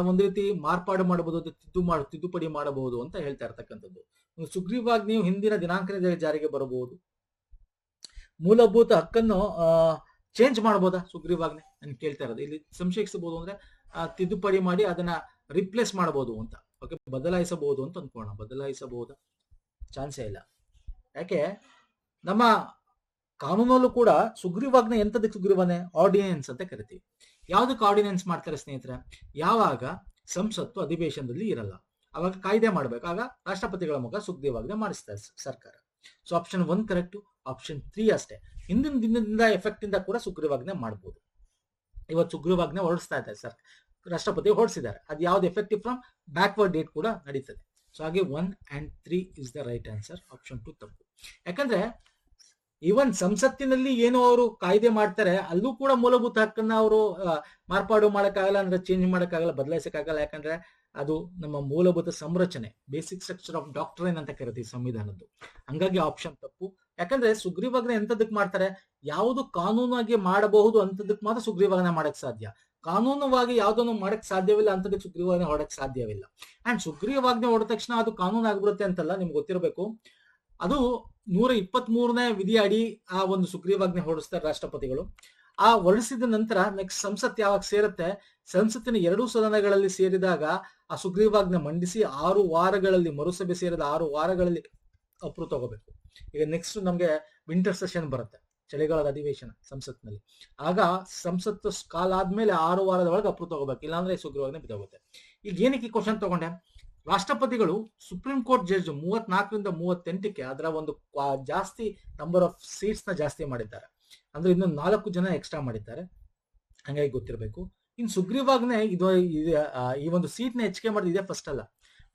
ಒಂದು ರೀತಿ ಮಾರ್ಪಾಡು ಮಾಡಬಹುದು, ತಿದ್ದುಪಡಿ ಮಾಡಬಹುದು ಅಂತ ಹೇಳ್ತಾ ಇರ್ತಕ್ಕಂಥದ್ದು. ಒಂದು ಸುಗ್ರೀವಾಜ್ಞೆಯು ಹಿಂದಿನ ದಿನಾಂಕದಲ್ಲಿ ಜಾರಿಗೆ ಬರಬಹುದು. ಮೂಲಭೂತ ಹಕ್ಕನ್ನು ಚೇಂಜ್ ಮಾಡಬಹುದಾ ಸುಗ್ರೀವಾಜ್ಞೆ ಅಂತ ಕೇಳ್ತಾ ಇರೋದು. ಇಲ್ಲಿ ಸಂಕ್ಷೇಪಿಸಬಹುದು ಅಂದ್ರೆ ತಿದ್ದುಪಡಿ ಮಾಡಿ ಅದನ್ನ ರಿಪ್ಲೇಸ್ ಮಾಡಬಹುದು ಅಂತ. ಓಕೆ, ಬದಲಾಯಿಸಬಹುದು ಅಂತ ಅನ್ಕೋಣ. ಬದಲಾಯಿಸಬಹುದಾ? ಚಾನ್ಸೇ ಇಲ್ಲ. ಯಾಕೆ? ನಮ್ಮ ಕಾನೂನಲ್ಲೂ ಕೂಡ ಸುಗ್ರೀವಾಜ್ಞೆ ಎಂತದಕ್ಕೆ ಸುಗ್ರೀವಾಜ್ಞೆ? ಆರ್ಡಿನೆನ್ಸ್ ಅಂತ ಕರಿತೀವಿ. ಯಾವ್ದಕ್ಕೆ ಆರ್ಡಿನೆನ್ಸ್ ಮಾಡ್ತಾರೆ ಸ್ನೇಹಿತರೆ? ಯಾವಾಗ ಸಂಸತ್ತು ಅಧಿವೇಶನದಲ್ಲಿ ಇರಲ್ಲ, ಅವಾಗ ಕಾಯ್ದೆ ಮಾಡ್ಬೇಕು, ಆಗ ರಾಷ್ಟ್ರಪತಿಗಳ ಮುಖ ಸುಗ್ರೀವಾಜ್ಞೆ ಮಾಡಿಸ್ತಾರೆ ಸರ್ಕಾರ. ಸೊ ಆಪ್ಷನ್ 1 ಕರೆಕ್ಟ್, ಆಪ್ಷನ್ 3 ಅಷ್ಟೇ. ಹಿಂದಿನ ದಿನದಿಂದ ಎಫೆಕ್ಟ್ ಇಂದ ಕೂಡ ಸುಗ್ರೀವಾಜ್ಞೆ ಮಾಡಬಹುದು. ಇವತ್ತು ಸುಗ್ರೀವಾಜ್ಞೆ ಹೊರಡಿಸ್ತಾ ಇದ್ದಾರೆ ಸರ್, ರಾಷ್ಟ್ರಪತಿ ಹೊರಡಿಸಿದ್ದಾರೆ. ಅದು ಯಾವ್ದು ಎಫೆಕ್ಟಿವ್ ಫ್ರಮ್ ಬ್ಯಾಕ್ವರ್ಡ್ ಡೇಟ್ ಕೂಡ ನಡೀತದೆ. ಸೊ ಹಾಗೆ 1 and 3 is the right answer. Option 2 ತಪ್ಪು. ಯಾಕಂದ್ರೆ ಈವನ್ ಸಂಸತ್ತಿನಲ್ಲಿ ಏನು ಅವರು ಕಾಯ್ದೆ ಮಾಡ್ತಾರೆ, ಅಲ್ಲೂ ಕೂಡ ಮೂಲಭೂತ ಹಕ್ಕನ್ನ ಅವರು ಮಾರ್ಪಾಡು ಮಾಡಕ್ಕಾಗಲ್ಲ, ಅಂದ್ರೆ ಚೇಂಜ್ ಮಾಡಕ್ಕಾಗಲ್ಲ, ಬದಲಾಯಿಸಕ್ಕಾಗಲ್ಲ. ಯಾಕಂದ್ರೆ ಅದು ನಮ್ಮ ಮೂಲಭೂತ ಸಂರಚನೆ, ಬೇಸಿಕ್ ಸ್ಟ್ರಕ್ಚರ್ ಆಫ್ ಡಾಕ್ಟ್ರೈನ್ ಅಂತ ಕರಿತೀವಿ ಸಂವಿಧಾನದ್ದು. ಹಂಗಾಗಿ ಆಪ್ಷನ್ ತಪ್ಪು. ಯಾಕಂದ್ರೆ ಸುಗ್ರೀವಾಜ್ಞೆ ಎಂತದಕ್ಕೆ ಮಾಡ್ತಾರೆ? ಯಾವುದು ಕಾನೂನಾಗಿ ಮಾಡಬಹುದು ಅಂತದಕ್ಕೆ ಮಾತ್ರ ಸುಗ್ರೀವಾಜ್ಞೆ ಮಾಡಕ್ ಸಾಧ್ಯ. ಕಾನೂನವಾಗಿ ಯಾವ್ದನ್ನು ಮಾಡಕ್ ಸಾಧ್ಯವಿಲ್ಲ ಅಂತದಕ್ಕೆ ಸುಗ್ರೀವಾಜ್ಞೆ ಹೊರಡಕ್ ಸಾಧ್ಯವಿಲ್ಲ. ಅಂಡ್ ಸುಗ್ರೀವಾಜ್ಞೆ ಹೊಡೆದ ತಕ್ಷಣ ಅದು ಕಾನೂನು ಆಗ್ಬಿಡುತ್ತೆ ಅಂತಲ್ಲ, ನಿಮ್ಗೆ ಗೊತ್ತಿರಬೇಕು. ಅದು 123ನೇ ವಿಧಿಯ ಅಡಿ ಆ ಒಂದು ಸುಗ್ರೀವಾಜ್ಞೆ ಹೊರಡಿಸ್ತಾರೆ ರಾಷ್ಟ್ರಪತಿಗಳು. ಆ ಹೊರಡಿಸಿದ ನಂತರ ನೆಕ್ಸ್ಟ್ ಸಂಸತ್ ಯಾವಾಗ ಸೇರುತ್ತೆ, ಸಂಸತ್ತಿನ 2 ಸದನಗಳಲ್ಲಿ ಸೇರಿದಾಗ ಆ ಸುಗ್ರೀವಾಜ್ಞೆ ಮಂಡಿಸಿ 6 ವಾರಗಳಲ್ಲಿ, ಮರುಸಭೆ ಸೇರಿದ 6 ವಾರಗಳಲ್ಲಿ ಅಪ್ರೂವ್ ತಗೋಬೇಕು. ಈಗ ನೆಕ್ಸ್ಟ್ ನಮ್ಗೆ ವಿಂಟರ್ ಸೆಷನ್ ಬರುತ್ತೆ, ಚಳಿಗಾಲದ ಅಧಿವೇಶನ ಸಂಸತ್ನಲ್ಲಿ. ಆಗ ಸಂಸತ್ತು ಕಾಲ ಆದ್ಮೇಲೆ 6 ವಾರದ ಒಳಗೆ ಅಪ್ರೂವ್ ತಗೋಬೇಕು, ಇಲ್ಲಾಂದ್ರೆ ಸುಗ್ರೀವಾಜ್ಞೆ ಬಿದ್ದೋಗುತ್ತೆ. ಈಗ ಏನಕ್ಕೆ ಕ್ವಶನ್ ತಗೊಂಡೆ? ರಾಷ್ಟ್ರಪತಿಗಳು ಸುಪ್ರೀಂ ಕೋರ್ಟ್ ಜಡ್ಜ್ 34ರಿಂದ 38ಕ್ಕೆ ಅದರ ಒಂದು ಜಾಸ್ತಿ ನಂಬರ್ ಆಫ್ ಸೀಟ್ಸ್ ನ ಜಾಸ್ತಿ ಮಾಡಿದ್ದಾರೆ. ಅಂದ್ರೆ ಇನ್ನು 4 ಜನ ಎಕ್ಸ್ಟ್ರಾ ಮಾಡಿದ್ದಾರೆ. ಹಂಗಾಗಿ ಗೊತ್ತಿರಬೇಕು. ಇನ್ನು ಸುಗ್ರೀವಾಜ್ಞೆ ಇದು ಈ ಒಂದು ಸೀಟ್ ನ ಹೆಚ್ಚಿಗೆ ಮಾಡಿದ ಇದೇ ಫಸ್ಟ್ ಅಲ್ಲ.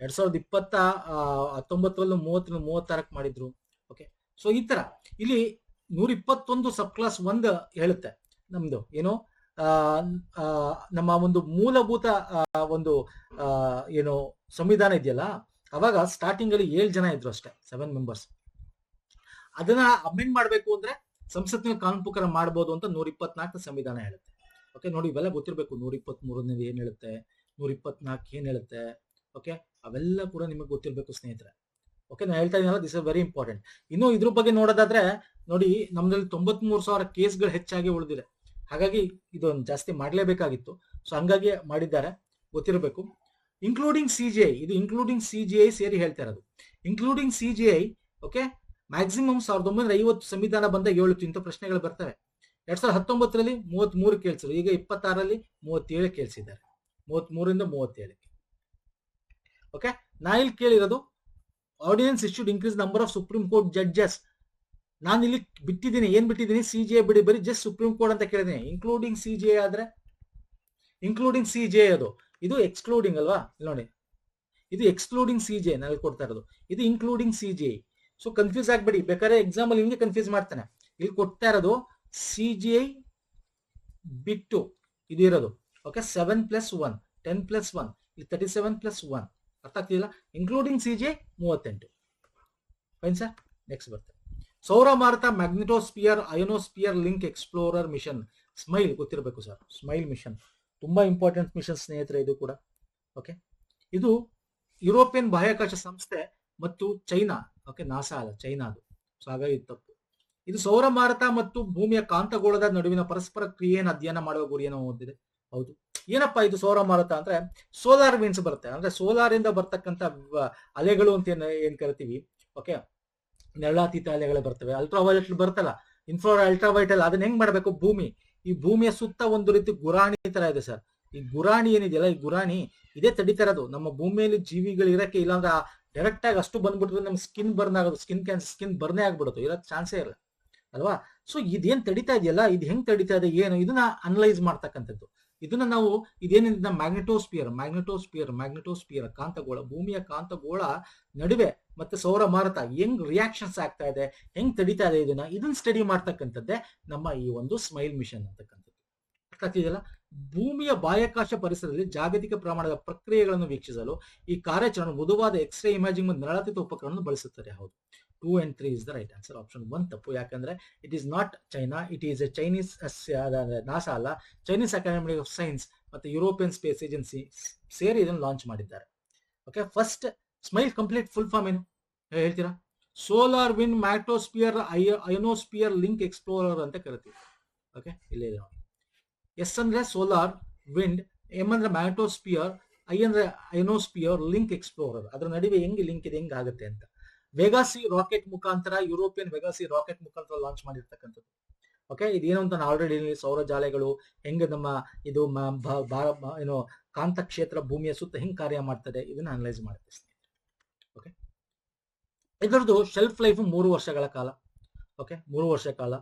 2019 36 ಮಾಡಿದ್ರು. ಓಕೆ, ಸೊ ಈ ತರ ಇಲ್ಲಿ 121 ಸಬ್ ಕ್ಲಾಸ್ 1 ಹೇಳುತ್ತೆ ನಮ್ದು ಏನು ನಮ್ಮ ಒಂದು ಮೂಲಭೂತ ಒಂದು ಏನು ಸಂವಿಧಾನ ಇದೆಯಲ್ಲ, ಅವಾಗ ಸ್ಟಾರ್ಟಿಂಗ್ ಅಲ್ಲಿ 7 ಜನ ಇದ್ರು ಅಷ್ಟೇ, 7 ಮೆಂಬರ್ಸ್. ಅದನ್ನ ಅಮೆಂಡ್ ಮಾಡ್ಬೇಕು ಅಂದ್ರೆ ಸಂಸತ್ತಿನ ಕಾನೂನು ಪ್ರಕಾರ ಮಾಡಬಹುದು ಅಂತ 124 ಸಂವಿಧಾನ ಹೇಳುತ್ತೆ. ಓಕೆ, ನೋಡಿ ಇವೆಲ್ಲ ಗೊತ್ತಿರಬೇಕು. 123 ಏನ್ ಹೇಳುತ್ತೆ, 124 ಏನ್ ಹೇಳುತ್ತೆ. ಓಕೆ, ಅವೆಲ್ಲ ಕೂಡ ನಿಮಗೆ ಗೊತ್ತಿರಬೇಕು ಸ್ನೇಹಿತರೆ. ಓಕೆ, ನಾನು ಹೇಳ್ತಾ ಇದೀನಲ್ಲ, ದಿಸ್ ಇಸ್ ವೆರಿ ಇಂಪಾರ್ಟೆಂಟ್. ಇನ್ನು ಇದ್ರ ಬಗ್ಗೆ ನೋಡೋದಾದ್ರೆ ನೋಡಿ, ನಮ್ದಲ್ಲಿ 93,000 ಕೇಸ್ಗಳು ಹೆಚ್ಚಾಗಿ ಉಳಿದಿದೆ. ಹಾಗಾಗಿ ಇದೊಂದು ಜಾಸ್ತಿ ಮಾಡಲೇಬೇಕಾಗಿತ್ತು. ಸೊ ಹಂಗಾಗಿ ಮಾಡಿದ್ದಾರೆ, ಗೊತ್ತಿರಬೇಕು. ಇನ್ಕ್ಲೂಡಿಂಗ್ CGI, ಇದು ಇನ್ಕ್ಲೂಡಿಂಗ್ CGI ಸೇರಿ ಹೇಳ್ತಾ ಇರೋದು. ಇನ್ಕ್ಲೂಡಿಂಗ್ CGI, ಓಕೆ, ಮ್ಯಾಕ್ಸಿಮಮ್ 1950 ಸಂವಿಧಾನ ಬಂದ 7 ಇಂಥ ಪ್ರಶ್ನೆಗಳು ಬರ್ತವೆ. 2019ರಲ್ಲಿ 33 ಕೇಳಿಸಿದ್ರು, ಈಗ 26ರಲ್ಲಿ 37 ಕೇಳಿಸಿದ್ದಾರೆ. 33ರಿಂದ 37. ಓಕೆ, ನಾ ಇಲ್ಲಿ ಕೇಳಿರೋದು ordinance issued increase number of supreme court judges. ನಾನು ಇಲ್ಲಿ ಬಿಟ್ಟಿದ್ದೀನಿ, ಏನ್ ಬಿಟ್ಟಿದ್ದೀನಿ? CGI ಬಿಡಿ, ಬರೀ ಜಸ್ಟ್ ಸುಪ್ರೀಂ ಕೋರ್ಟ್ ಅಂತ ಕೇಳಿದ್ದೀನಿ. ಇನ್ಕ್ಲೂಡಿಂಗ್ CGI ಆದ್ರೆ ಇನ್ಕ್ಲೂಡಿಂಗ್ CGI ಅದು, ಇದು ಎಕ್ಸ್ಕ್ಲೂಡಿಂಗ್ ಅಲ್ವಾ? ಇಲ್ಲಿ ನೋಡಿ, ಇದು ಎಕ್ಸ್ಕ್ಲೂಡಿಂಗ್ CGI ನಾನು ಕೊಡ್ತಾ ಇರೋದು, ಇದು ಇನ್ಕ್ಲೂಡಿಂಗ್ CGI. ಸೊ ಕನ್ಫ್ಯೂಸ್ ಆಗ್ಬೇಡಿ, ಬೇಕಾದ್ರೆ ಎಕ್ಸಾಮ್ ಅಲ್ಲಿ ಹಿಂಗೆ ಕನ್ಫ್ಯೂಸ್ ಮಾಡ್ತಾನೆ. ಇಲ್ಲಿ ಕೊಡ್ತಾ ಇರೋದು CGI ಬಿಟ್ಟು ಇದು ಇರೋದು. ಓಕೆ, 7 + 1 10 + 1 ಇಲ್ಲಿ 37 + 1. ಅರ್ಥ ಆಗ್ತಿಲ್ಲ? Including CGI 38. Fine sir. Next ಬರ್ತದೆ ಸೌರ ಭಾರತ magnetosphere ionosphere link explorer mission, smile ಗೊತ್ತಿರಬೇಕು ಸರ್. ಸ್ಮೈಲ್ ಮಿಷನ್ ತುಂಬಾ ಇಂಪಾರ್ಟೆಂಟ್ ಮಿಷನ್ ಸ್ನೇಹಿತರೆ, ಇದು ಕೂಡ. ಓಕೆ, ಇದು ಯುರೋಪಿಯನ್ ಬಾಹ್ಯಾಕಾಶ ಸಂಸ್ಥೆ ಮತ್ತು ಚೈನಾ. ಓಕೆ, ನಾಸಾ ಅಲ್ಲ, ಚೈನಾ ಅದು. ಸೊ ಹಾಗಾಗಿ ಇದು ತಪ್ಪು. ಇದು ಸೌರ ಭಾರತ ಮತ್ತು ಭೂಮಿಯ ಕಾಂತಗೋಳದ ನಡುವಿನ ಪರಸ್ಪರ ಕ್ರಿಯೆಯನ್ನು ಅಧ್ಯಯನ ಮಾಡುವ ಗುರಿಯನ್ನು ಹೊಂದಿದೆ. ಹೌದು. ಏನಪ್ಪಾ ಇದು ಸೌರ ಭಾರತ ಅಂದ್ರೆ? ಸೋಲಾರ್ ವಿಂಡ್ಸ್ ಬರುತ್ತೆ, ಅಂದ್ರೆ ಸೋಲಾರ್ ಇಂದ ಬರ್ತಕ್ಕಂಥ ಅಲೆಗಳು ಅಂತ ಏನ್ ಕರಿತೀವಿ. ಓಕೆ, ನೆರಳಾತೀತ ಅಲೆಗಳು ಬರ್ತವೆ. ಅಲ್ಟ್ರಾವೈಲೆಟ್ ಬರ್ತಲ್ಲ, ಅಲ್ಟ್ರಾವೈಟ್ ಅಲ್ಲ, ಅದನ್ನ ಹೆಂಗ್ ಮಾಡ್ಬೇಕು? ಈ ಭೂಮಿಯ ಸುತ್ತ ಒಂದು ರೀತಿ ಗುರಾಣಿ ತರ ಇದೆ ಸರ್. ಈ ಗುರಾಣಿ ಏನಿದೆಯಲ್ಲ, ಈ ಗುರಾಣಿ ಇದೇ ತಡಿತಾ ಇರೋದು ನಮ್ಮ ಭೂಮಿಯಲ್ಲಿ ಜೀವಿಗಳು ಇರಕ್ಕೆ. ಇಲ್ಲಾಂದ್ರೆ ಡೈರೆಕ್ಟ್ ಆಗಿ ಅಷ್ಟು ಬಂದ್ಬಿಟ್ರೆ ನಮ್ ಸ್ಕಿನ್ ಬರ್ನ್ ಆಗೋದು, ಸ್ಕಿನ್ ಬರ್ನೇ ಆಗ್ಬಿಡುತ್ತೆ, ಇರೋ ಚಾನ್ಸೇ ಇಲ್ಲ. ಅಲ್ವಾ? ಸೊ ಇದೇನ್ ತಡಿತಾ ಇದೆಯಲ್ಲ, ಇದು ಹೆಂಗ್ ತಡಿತಾ ಇದೆ ಏನು, ಇದನ್ನ ಅನಲೈಸ್ ಮಾಡ್ತಕ್ಕಂಥದ್ದು. ಇದನ್ನ ನಾವು ಇದೇನಿದೆ ಮ್ಯಾಗ್ನೆಟೋಸ್ಪಿಯರ್ ಕಾಂತಗೋಳ, ಭೂಮಿಯ ಕಾಂತಗೋಳ ನಡುವೆ ಮತ್ತೆ ಸೌರ ಮಾರುತ ಹೆಂಗ್ ರಿಯಾಕ್ಷನ್ಸ್ ಆಗ್ತಾ ಇದೆ, ಹೆಂಗ್ ತಡಿತಾ ಇದೆ, ಇದನ್ನ ಸ್ಟಡಿ ಮಾಡ್ತಕ್ಕಂಥದ್ದೇ ನಮ್ಮ ಈ ಒಂದು ಸ್ಮೈಲ್ ಮಿಷನ್ ಅಂತಕ್ಕಂಥದ್ದು. ಅರ್ಥ ಆಗ್ತಿದೆಯಲ್ಲ? ಭೂಮಿಯ ಬಾಹ್ಯಾಕಾಶ ಪರಿಸರದಲ್ಲಿ ಜಾಗತಿಕ ಪ್ರಮಾಣದ ಪ್ರಕ್ರಿಯೆಗಳನ್ನು ವೀಕ್ಷಿಸಲು ಈ ಕಾರ್ಯಾಚರಣೆ ಮೃದುವಾದ ಎಕ್ಸ್ರೇ ಇಮೇಜಿಂಗ್ ಮತ್ತು ನರಳಾತೀತ ಉಪಕರಣವನ್ನು ಬಳಸುತ್ತದೆ. ಹೌದು, 2 and 3 is the right answer. Option 1 ತಪ್ಪು. ಯಾಕಂದ್ರೆ it is not China, it is a Chinese, NASA ಅಲ್ಲ, ಚೈನೀಸ್ ಅಕಾಡೆಮಿ ಆಫ್ ಸೈನ್ಸ್ ಮತ್ತು ಯುರೋಪಿಯನ್ ಸ್ಪೇಸ್ ಏಜೆನ್ಸಿ ಸೇರಿ ಇದನ್ನು ಲಾಂಚ್ ಮಾಡಿದ್ದಾರೆ. Okay, first smile complete full form ಏನು ಹೇಳ್ತೀರಾ? Solar wind magnetosphere ionosphere link explorer ಅಂತ ಕರಿತೀವಿ. ಓಕೆ, ಇಲ್ಲೇ ಇದೆ ನೋಡಿ. ಎಸ್ ಅಂದ್ರೆ ಸೋಲಾರ್ ವಿಂಡ್, ಎಂ ಅಂದ್ರೆ ಮ್ಯಾಗ್ನೆಟೋಸ್ಪಿಯರ್, ಐ ಅಂದ್ರೆ ಅಯೋನೋಸ್ಪಿಯರ್ ಲಿಂಕ್ ಎಕ್ಸ್ಪ್ಲೋರರ್. ಅದರ ನಡುವೆ ಹೆಂಗೆ ಲಿಂಕ್ ಇದೆ, ಹೆಂಗ್ ಆಗುತ್ತೆ ಅಂತ. ವೆಗಾಸಿ ರಾಕೆಟ್ ಮುಖಾಂತರ, ಯುರೋಪಿಯನ್ ವೆಗಾಸಿ ರಾಕೆಟ್ ಮುಖಾಂತರ ಲಾಂಚ್ ಮಾಡಿರ್ತಕ್ಕಂಥದ್ದು. ಓಕೆ, ಇದೇನು ಅಂತ ನಾನು ಆಲ್ರೆಡಿ ಸೌರ ಜಾಲೆಗಳು ಹೆಂಗೆ ನಮ್ಮ ಇದು ಏನು ಕಾಂತ ಕ್ಷೇತ್ರ ಭೂಮಿಯ ಸುತ್ತ ಹೆಂಗ್ ಕಾರ್ಯ ಮಾಡ್ತದೆ ಇದನ್ನ ಅನಲೈಸ್ ಮಾಡುತ್ತೆ. ಓಕೆ, ಇದರದ್ದು ಶೆಲ್ಫ್ ಲೈಫ್ 3 ವರ್ಷಗಳ ಕಾಲ. ಓಕೆ, 3 ವರ್ಷ ಕಾಲ.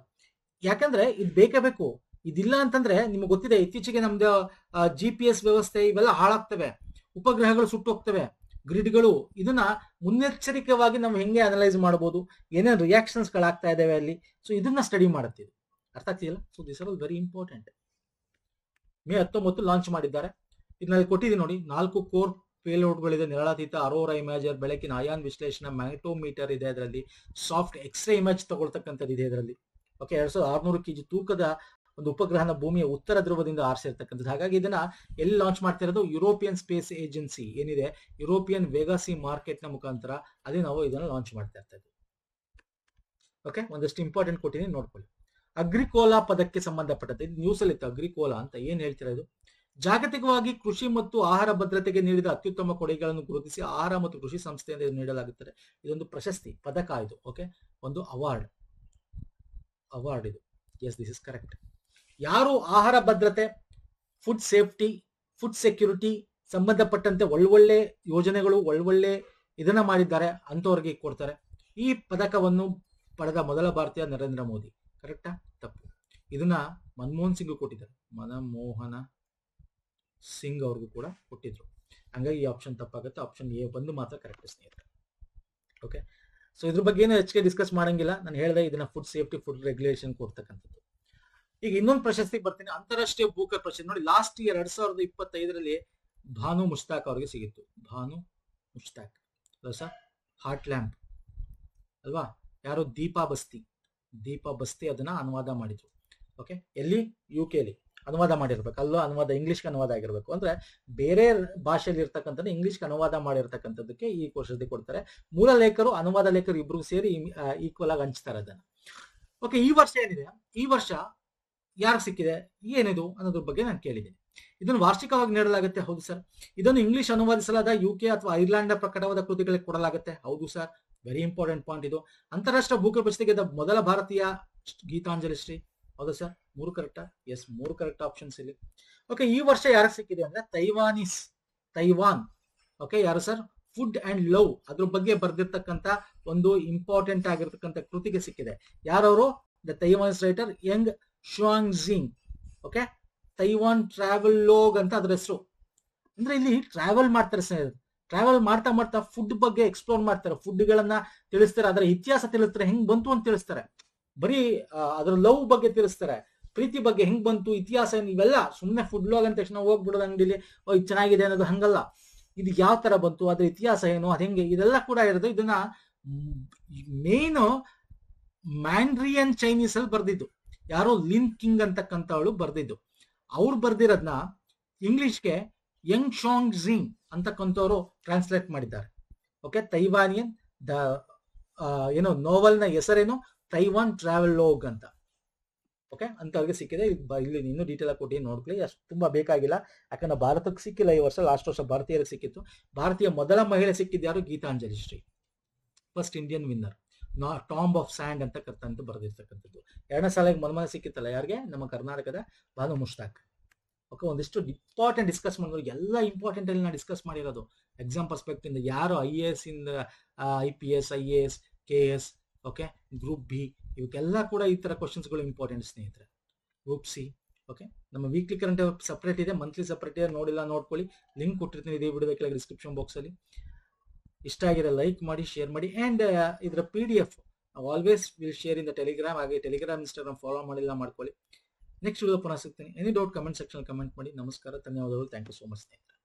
ಯಾಕಂದ್ರೆ ಇದು ಬೇಕೇ ಬೇಕು. ಇದಿಲ್ಲ ಅಂತಂದ್ರೆ ನಿಮ್ಗೆ ಗೊತ್ತಿದೆ, ಇತ್ತೀಚೆಗೆ ನಮ್ದು GPS ವ್ಯವಸ್ಥೆ ಇವೆಲ್ಲ ಹಾಳಾಗ್ತವೆ, ಉಪಗ್ರಹಗಳು ಸುಟ್ಟೋಗ್ತವೆ, ಗ್ರಿಡ್ಗಳು. ಇದನ್ನ ಮುನ್ನೆಚ್ಚರಿಕೆವಾಗಿ ನಾವು ಹೆಂಗೆ ಅನಲೈಸ್ ಮಾಡಬಹುದು, ಏನೇನು ರಿಯಾಕ್ಷನ್ಸ್ ಗಳಾಗ್ತಾ ಇದಾವೆ ಅಲ್ಲಿ, ಸೊ ಇದನ್ನ ಸ್ಟಡಿ ಮಾಡುತ್ತೆ. ಅರ್ಥ ಆಗ್ತಿದೆಯಲ್ಲ? So this are all very important. May 19 launch ಮಾಡಿದ್ದಾರೆ. ಇದರಲ್ಲಿ ಕೊಟ್ಟಿದ್ದೀನಿ ನೋಡಿ, 4 ಕೋರ್ ಪೇಲೋಡ್ಗಳಿದೆ. ನಿರಾಳಾತೀತ, ಅರೋರಾ ಇಮೇಜರ್, ಬೆಳಕಿನ ಅಯಾನ್ ವಿಶ್ಲೇಷಣೆ, ಮ್ಯಾಗ್ನೆಟೋಮೀಟರ್ ಇದೆ ಅದರಲ್ಲಿ, ಸಾಫ್ಟ್ ಎಕ್ಸ್ರೇ ಇಮೇಜ್ ತಗೊಳ್ತಕ್ಕಂಥದ್ದು ಇದೆ ಇದರಲ್ಲಿ. ಓಕೆ, 2600 kg ತೂಕದ ಒಂದು ಉಪಗ್ರಹನ ಭೂಮಿಯ ಉತ್ತರ ಧ್ರುವದಿಂದ ಆರಿಸಿರ್ತಕ್ಕಂಥದ್ದು. ಹಾಗಾಗಿ ಇದನ್ನ ಎಲ್ಲಿ ಲಾಂಚ್ ಮಾಡ್ತಿರೋದು? ಯುರೋಪಿಯನ್ ಸ್ಪೇಸ್ ಏಜೆನ್ಸಿ ಏನಿದೆ, ಯುರೋಪಿಯನ್ ವೆಗಾಸಿ ಮಾರ್ಕೆಟ್ ನ ಮುಖಾಂತರ ಅದೇ ನಾವು ಇದನ್ನು ಲಾಂಚ್ ಮಾಡ್ತಾ ಇರ್ತಾ ಇದ್ದೀವಿ. ಓಕೆ, ಒಂದಷ್ಟು ಇಂಪಾರ್ಟೆಂಟ್ ಕೊಟ್ಟಿದ್ದೀನಿ, ನೋಡ್ಕೊಳ್ಳಿ. ಅಗ್ರಿಕೋಲಾ ಪದಕ್ಕೆ ಸಂಬಂಧಪಟ್ಟಂತೆ ಇದು ನ್ಯೂಸ್ ಅಲ್ಲಿ ಇತ್ತು. ಅಗ್ರಿಕೋಲಾ ಅಂತ ಏನ್ ಹೇಳ್ತೀರಾ? ಇದು ಜಾಗತಿಕವಾಗಿ ಕೃಷಿ ಮತ್ತು ಆಹಾರ ಭದ್ರತೆಗೆ ನೀಡಿದ ಅತ್ಯುತ್ತಮ ಕೊಡುಗೆಗಳನ್ನು ಗುರುತಿಸಿ ಆಹಾರ ಮತ್ತು ಕೃಷಿ ಸಂಸ್ಥೆಯಿಂದ ನೀಡಲಾಗುತ್ತದೆ. ಇದೊಂದು ಪ್ರಶಸ್ತಿ, ಪದಕ ಇದು. ಓಕೆ, ಒಂದು ಅವಾರ್ಡ್ ಇದು. Yes, this is correct. ಯಾರು ಆಹಾರ ಭದ್ರತೆ, ಫುಡ್ ಸೇಫ್ಟಿ, ಫುಡ್ ಸೆಕ್ಯೂರಿಟಿ ಸಂಬಂಧಪಟ್ಟಂತೆ ಒಳ್ಳೊಳ್ಳೆ ಯೋಜನೆಗಳು, ಒಳ್ಳೊಳ್ಳೆ ಇದನ್ನ ಮಾಡಿದ್ದಾರೆ ಅಂತವ್ರಿಗೆ ಕೊಡ್ತಾರೆ. ಈ ಪದಕವನ್ನು ಪಡೆದ ಮೊದಲ ಭಾರತೀಯ ನರೇಂದ್ರ ಮೋದಿ. ಕರೆಕ್ಟಾ? ತಪ್ಪು. ಇದನ್ನ ಮನಮೋಹನ್ ಸಿಂಗ್ ಕೊಟ್ಟಿದ್ದಾರೆ. ಮನಮೋಹನ ಸಿಂಗ್ ಅವ್ರಿಗೂ ಕೂಡ ಕೊಟ್ಟಿದ್ರು. ಹಂಗಾಗಿ ಈ ಆಪ್ಷನ್ ತಪ್ಪಾಗುತ್ತೆ. ಆಪ್ಷನ್ ಎ ಬಂದು ಮಾತ್ರ ಕರೆಕ್ಟ್ ಸ್ನೇಹಿತರೆ. ಓಕೆ, ಸೊ ಇದ್ರ ಬಗ್ಗೆ ಏನು ಹೆಚ್ಚಿಗೆ ಡಿಸ್ಕಸ್ ಮಾಡಂಗಿಲ್ಲ. ನಾನು ಹೇಳಿದೆ ಇದನ್ನ ಫುಡ್ ಸೇಫ್ಟಿ, ಫುಡ್ ರೆಗ್ಯುಲೇಷನ್ ಕೊಡ್ತಕ್ಕಂಥದ್ದು. ಈಗ ಇನ್ನೊಂದು ಪ್ರಶಸ್ತಿ ಬರ್ತೀನಿ, ಅಂತಾರಾಷ್ಟ್ರೀಯ ಬೂಕರ್ ಪ್ರಶಸ್ತಿ. ನೋಡಿ, ಲಾಸ್ಟ್ ಇಯರ್ 2025ರಲ್ಲಿ ಭಾನು ಮುಷ್ತಾಕ್ ಅವರಿಗೆ ಸಿಗಿತ್ತು. ಭಾನು ಮುಷ್ತಾಕ್ ಸರ್, ಹಾರ್ಟ್ ಲ್ಯಾಂಪ್ ಅಲ್ವಾ? ಯಾರು? ದೀಪಾ ಬಸ್ತಿ ಅದನ್ನ ಅನುವಾದ ಮಾಡಿದ್ರು. ಓಕೆ, ಎಲ್ಲಿ? UK ಅಲ್ಲಿ ಅನುವಾದ ಮಾಡಿರ್ಬೇಕು. ಅಲ್ಲೋ ಅನುವಾದ ಇಂಗ್ಲಿಷ್ಗೆ ಅನುವಾದ ಆಗಿರ್ಬೇಕು. ಅಂದ್ರೆ ಬೇರೆ ಭಾಷೆಯಲ್ಲಿ ಇರ್ತಕ್ಕಂಥದ್ದು ಇಂಗ್ಲಿಷ್ಗೆ ಅನುವಾದ ಮಾಡಿರ್ತಕ್ಕಂಥದ್ದಕ್ಕೆ ಈ ಪ್ರಶಸ್ತಿ ಕೊಡ್ತಾರೆ. ಮೂಲ ಲೇಖರು, ಅನುವಾದ ಲೇಖರು ಇಬ್ರು ಸೇರಿ ಈಕ್ವಲ್ ಆಗಿ ಹಂಚ್ತಾರೆ ಅದನ್ನ. ಓಕೆ, ಈ ವರ್ಷ ಏನಿದೆ, ಈ ವರ್ಷ ಯಾರು ಸಿಕ್ಕಿದೆ, ಏನಿದು ಅನ್ನೋದ್ರ ಬಗ್ಗೆ ನಾನು ಕೇಳಿದ್ದೀನಿ. ಇದನ್ನು ವಾರ್ಷಿಕವಾಗಿ ನೀಡಲಾಗುತ್ತೆ. ಹೌದು ಸರ್. ಇದನ್ನು ಇಂಗ್ಲಿಷ್ ಅನುವಾದಿಸಲಾದ UK ಅಥವಾ ಐರ್ಲೆಂಡ್ ಪ್ರಕಟವಾದ ಕೃತಿಗಳಿಗೆ ಕೊಡಲಾಗುತ್ತೆ. ಹೌದು ಸರ್. ವೆರಿ ಇಂಪಾರ್ಟೆಂಟ್ ಪಾಯಿಂಟ್ ಇದು. ಅಂತಾರಾಷ್ಟ್ರೀಯ ಬೂಕರ್ ಪ್ರಶಸ್ತಿಗೆ ಮೊದಲ ಭಾರತೀಯ ಗೀತಾಂಜಲಿ ಶ್ರೀ. ಹೌದಾ ಸರ್? 3 ಕರೆಕ್ಟಾ? ಎಸ್, 3 ಕರೆಕ್ಟ್ ಆಪ್ಷನ್ಸ್ ಇಲ್ಲಿ. ಓಕೆ, ಈ ವರ್ಷ ಯಾರಿಗೆ ಸಿಕ್ಕಿದೆ ಅಂದ್ರೆ ತೈವಾನ್. ಓಕೆ, ಯಾರು ಸರ್? ಫುಡ್ ಅಂಡ್ ಲವ್ ಅದ್ರ ಬಗ್ಗೆ ಬರ್ದಿರ್ತಕ್ಕಂಥ ಒಂದು ಇಂಪಾರ್ಟೆಂಟ್ ಆಗಿರ್ತಕ್ಕಂಥ ಕೃತಿಗೆ ಸಿಕ್ಕಿದೆ. ಯಾರವರು? The Taiwan's writer Yang Shuangjing. Okay, Taiwan travelogue ಅಂತ ಅದ್ರ ಹೆಸರು. ಅಂದ್ರೆ ಇಲ್ಲಿ ಟ್ರಾವೆಲ್ ಮಾಡ್ತಾರೆ ಸ್ನೇಹಿತರೆ. ಟ್ರಾವೆಲ್ ಮಾಡ್ತಾ ಮಾಡ್ತಾ ಫುಡ್ ಬಗ್ಗೆ ಎಕ್ಸ್ಪ್ಲೋರ್ ಮಾಡ್ತಾರೆ, ಫುಡ್ ಗಳನ್ನ ತಿಳಿಸ್ತಾರೆ, ಅದರ ಇತಿಹಾಸ ತಿಳಿಸ್ತಾರೆ, ಹೆಂಗ್ ಬಂತು ಅಂತ ತಿಳಿಸ್ತಾರೆ. ಬರೀ ಅದ್ರ ಲವ್ ಬಗ್ಗೆ ತಿಳಿಸ್ತಾರೆ, ಪ್ರೀತಿ ಬಗ್ಗೆ ಹೆಂಗ್ ಬಂತು, ಇತಿಹಾಸ ಏನು, ಇವೆಲ್ಲ. ಸುಮ್ಮನೆ ಫುಡ್ ಲಾಗ್ ಅಂದ ತಕ್ಷಣ ಹೋಗ್ಬಿಡೋದು ಅಂಗಡಿಲಿ, ಇದು ಚೆನ್ನಾಗಿದೆ ಅನ್ನೋದು ಹಂಗಲ್ಲ. ಇದು ಯಾವ ತರ ಬಂತು, ಅದ್ರ ಇತಿಹಾಸ ಏನು, ಅದ್ ಹೆಂಗೆ, ಇದೆಲ್ಲ ಕೂಡ ಇರೋದು. ಇದನ್ನ ಮೇನ್ ಮ್ಯಾಂಡ್ರಿಯನ್ ಚೈನೀಸ್ ಅಲ್ಲಿ ಬರ್ದಿದ್ದು. ಯಾರೋ ಲಿನ್ ಕಿಂಗ್ ಅಂತಕ್ಕಂಥವಳು ಬರ್ದಿದ್ದು. ಅವ್ರು ಬರ್ದಿರೋದ್ನ ಇಂಗ್ಲಿಷ್ಗೆ ಯಂಗ್ ಶಾಂಗ್ ಜಿಂಗ್ ಅಂತಕ್ಕಂಥವ್ರು ಟ್ರಾನ್ಸ್ಲೇಟ್ ಮಾಡಿದ್ದಾರೆ. ಓಕೆ, ತೈವಾನಿಯನ್ ಏನೋ ನೋವೆಲ್ನ ಹೆಸರೇನು? ತೈವಾನ್ ಟ್ರಾವೆಲ್ ಲೋಗ್ ಅಂತ. ಓಕೆ, ಅಂತವ್ರಿಗೆ ಸಿಕ್ಕಿದೆ. ಇಲ್ಲಿ ಇನ್ನೂ ಡೀಟೇಲ್ ಆಗಿ ಕೊಟ್ಟು ನೋಡ್ಕೊಳ್ಳಿ. ಅಷ್ಟು ತುಂಬಾ ಬೇಕಾಗಿಲ್ಲ, ಯಾಕಂದ್ರೆ ಭಾರತಕ್ಕೆ ಸಿಕ್ಕಿಲ್ಲ ಈ ವರ್ಷ. ಲಾಸ್ಟ್ ವರ್ಷ ಭಾರತೀಯರಿಗೆ ಸಿಕ್ಕಿತ್ತು. ಭಾರತೀಯ ಮೊದಲ ಮಹಿಳೆ ಸಿಕ್ಕಿದ್ದು ಯಾರು? Geetanjali Shree, first Indian winner. Tomb of sand ಅಂತ ಕರ್ತಂತ ಬರೆದಿರ್ತಕ್ಕಂಥದ್ದು. 2ನೇ ಸಾಲಿಗೆ ಮೊದಲ ಸಿಕ್ಕಿತ್ತಲ್ಲ ಯಾರಿಗೆ? ನಮ್ಮ ಕರ್ನಾಟಕದ ಭಾನು ಮುಷ್ತಾಕ್. ಓಕೆ, ಒಂದಿಷ್ಟು ಇಂಪಾರ್ಟೆಂಟ್ ಡಿಸ್ಕಸ್ ಮಾಡಿದ್ರು. ಎಲ್ಲ ಇಂಪಾರ್ಟೆಂಟ್ ಅಲ್ಲಿ ನಾನು ಡಿಸ್ಕಸ್ ಮಾಡಿರೋದು ಎಕ್ಸಾಮ್ ಪರ್ಸ್ಪೆಕ್ಟಿವ್ ಇಂದ. ಯಾರು IAS ಇಂದ IPS, IAS, KS okay, group B, ಇವಕ್ಕೆಲ್ಲ ಕೂಡ ಈ ತರ ಕ್ವಶನ್ಸ್ಗಳು ಇಂಪಾರ್ಟೆಂಟ್ ಸ್ನೇಹಿತರೆ. ಗ್ರೂಪ್ ಸಿ, ಓಕೆ, ನಮ್ಮ ವೀಕ್ಲಿ ಕರೆಂಟ್ ಸಪ್ರೇಟ್ ಇದೆ, ಮಂತ್ಲಿ ಸಪ್ರೇಟ್ ಇದೆ, ನೋಡಿಲ್ಲ ನೋಡ್ಕೊಳ್ಳಿ, ಲಿಂಕ್ ಕೊಟ್ಟಿರ್ತೀನಿ ಇದೇ ವಿಡಿಯೋದ ಕೆಳಗೆ ಡಿಸ್ಕ್ರಿಪ್ಷನ್ ಬಾಕ್ಸ್ ಅಲ್ಲಿ. ಇಷ್ಟ ಆಗಿರೋ ಲೈಕ್ ಮಾಡಿ, ಶೇರ್ ಮಾಡಿ, ಅಂಡ್ ಇದರ PDF always will share in the Telegram. ಹಾಗೆ ಟೆಲಿಗ್ರಾಮ್, ಇನ್ಸ್ಟಾಗ್ರಾಮ್ ಫಾಲೋ ಮಾಡಿಲ್ಲ ಮಾಡ್ಕೊಳ್ಳಿ. ನೆಕ್ಸ್ಟ್ ವಿಡಿಯೋ ಪುನಃ ಸಿಗ್ತೀನಿ. Any doubt comment section comment ಮಾಡಿ. ನಮಸ್ಕಾರ, ಧನ್ಯವಾದಗಳು, ಥ್ಯಾಂಕ್ ಯು ಸೋ ಮಚ್ ಸ್ನೇಹಿತರೆ.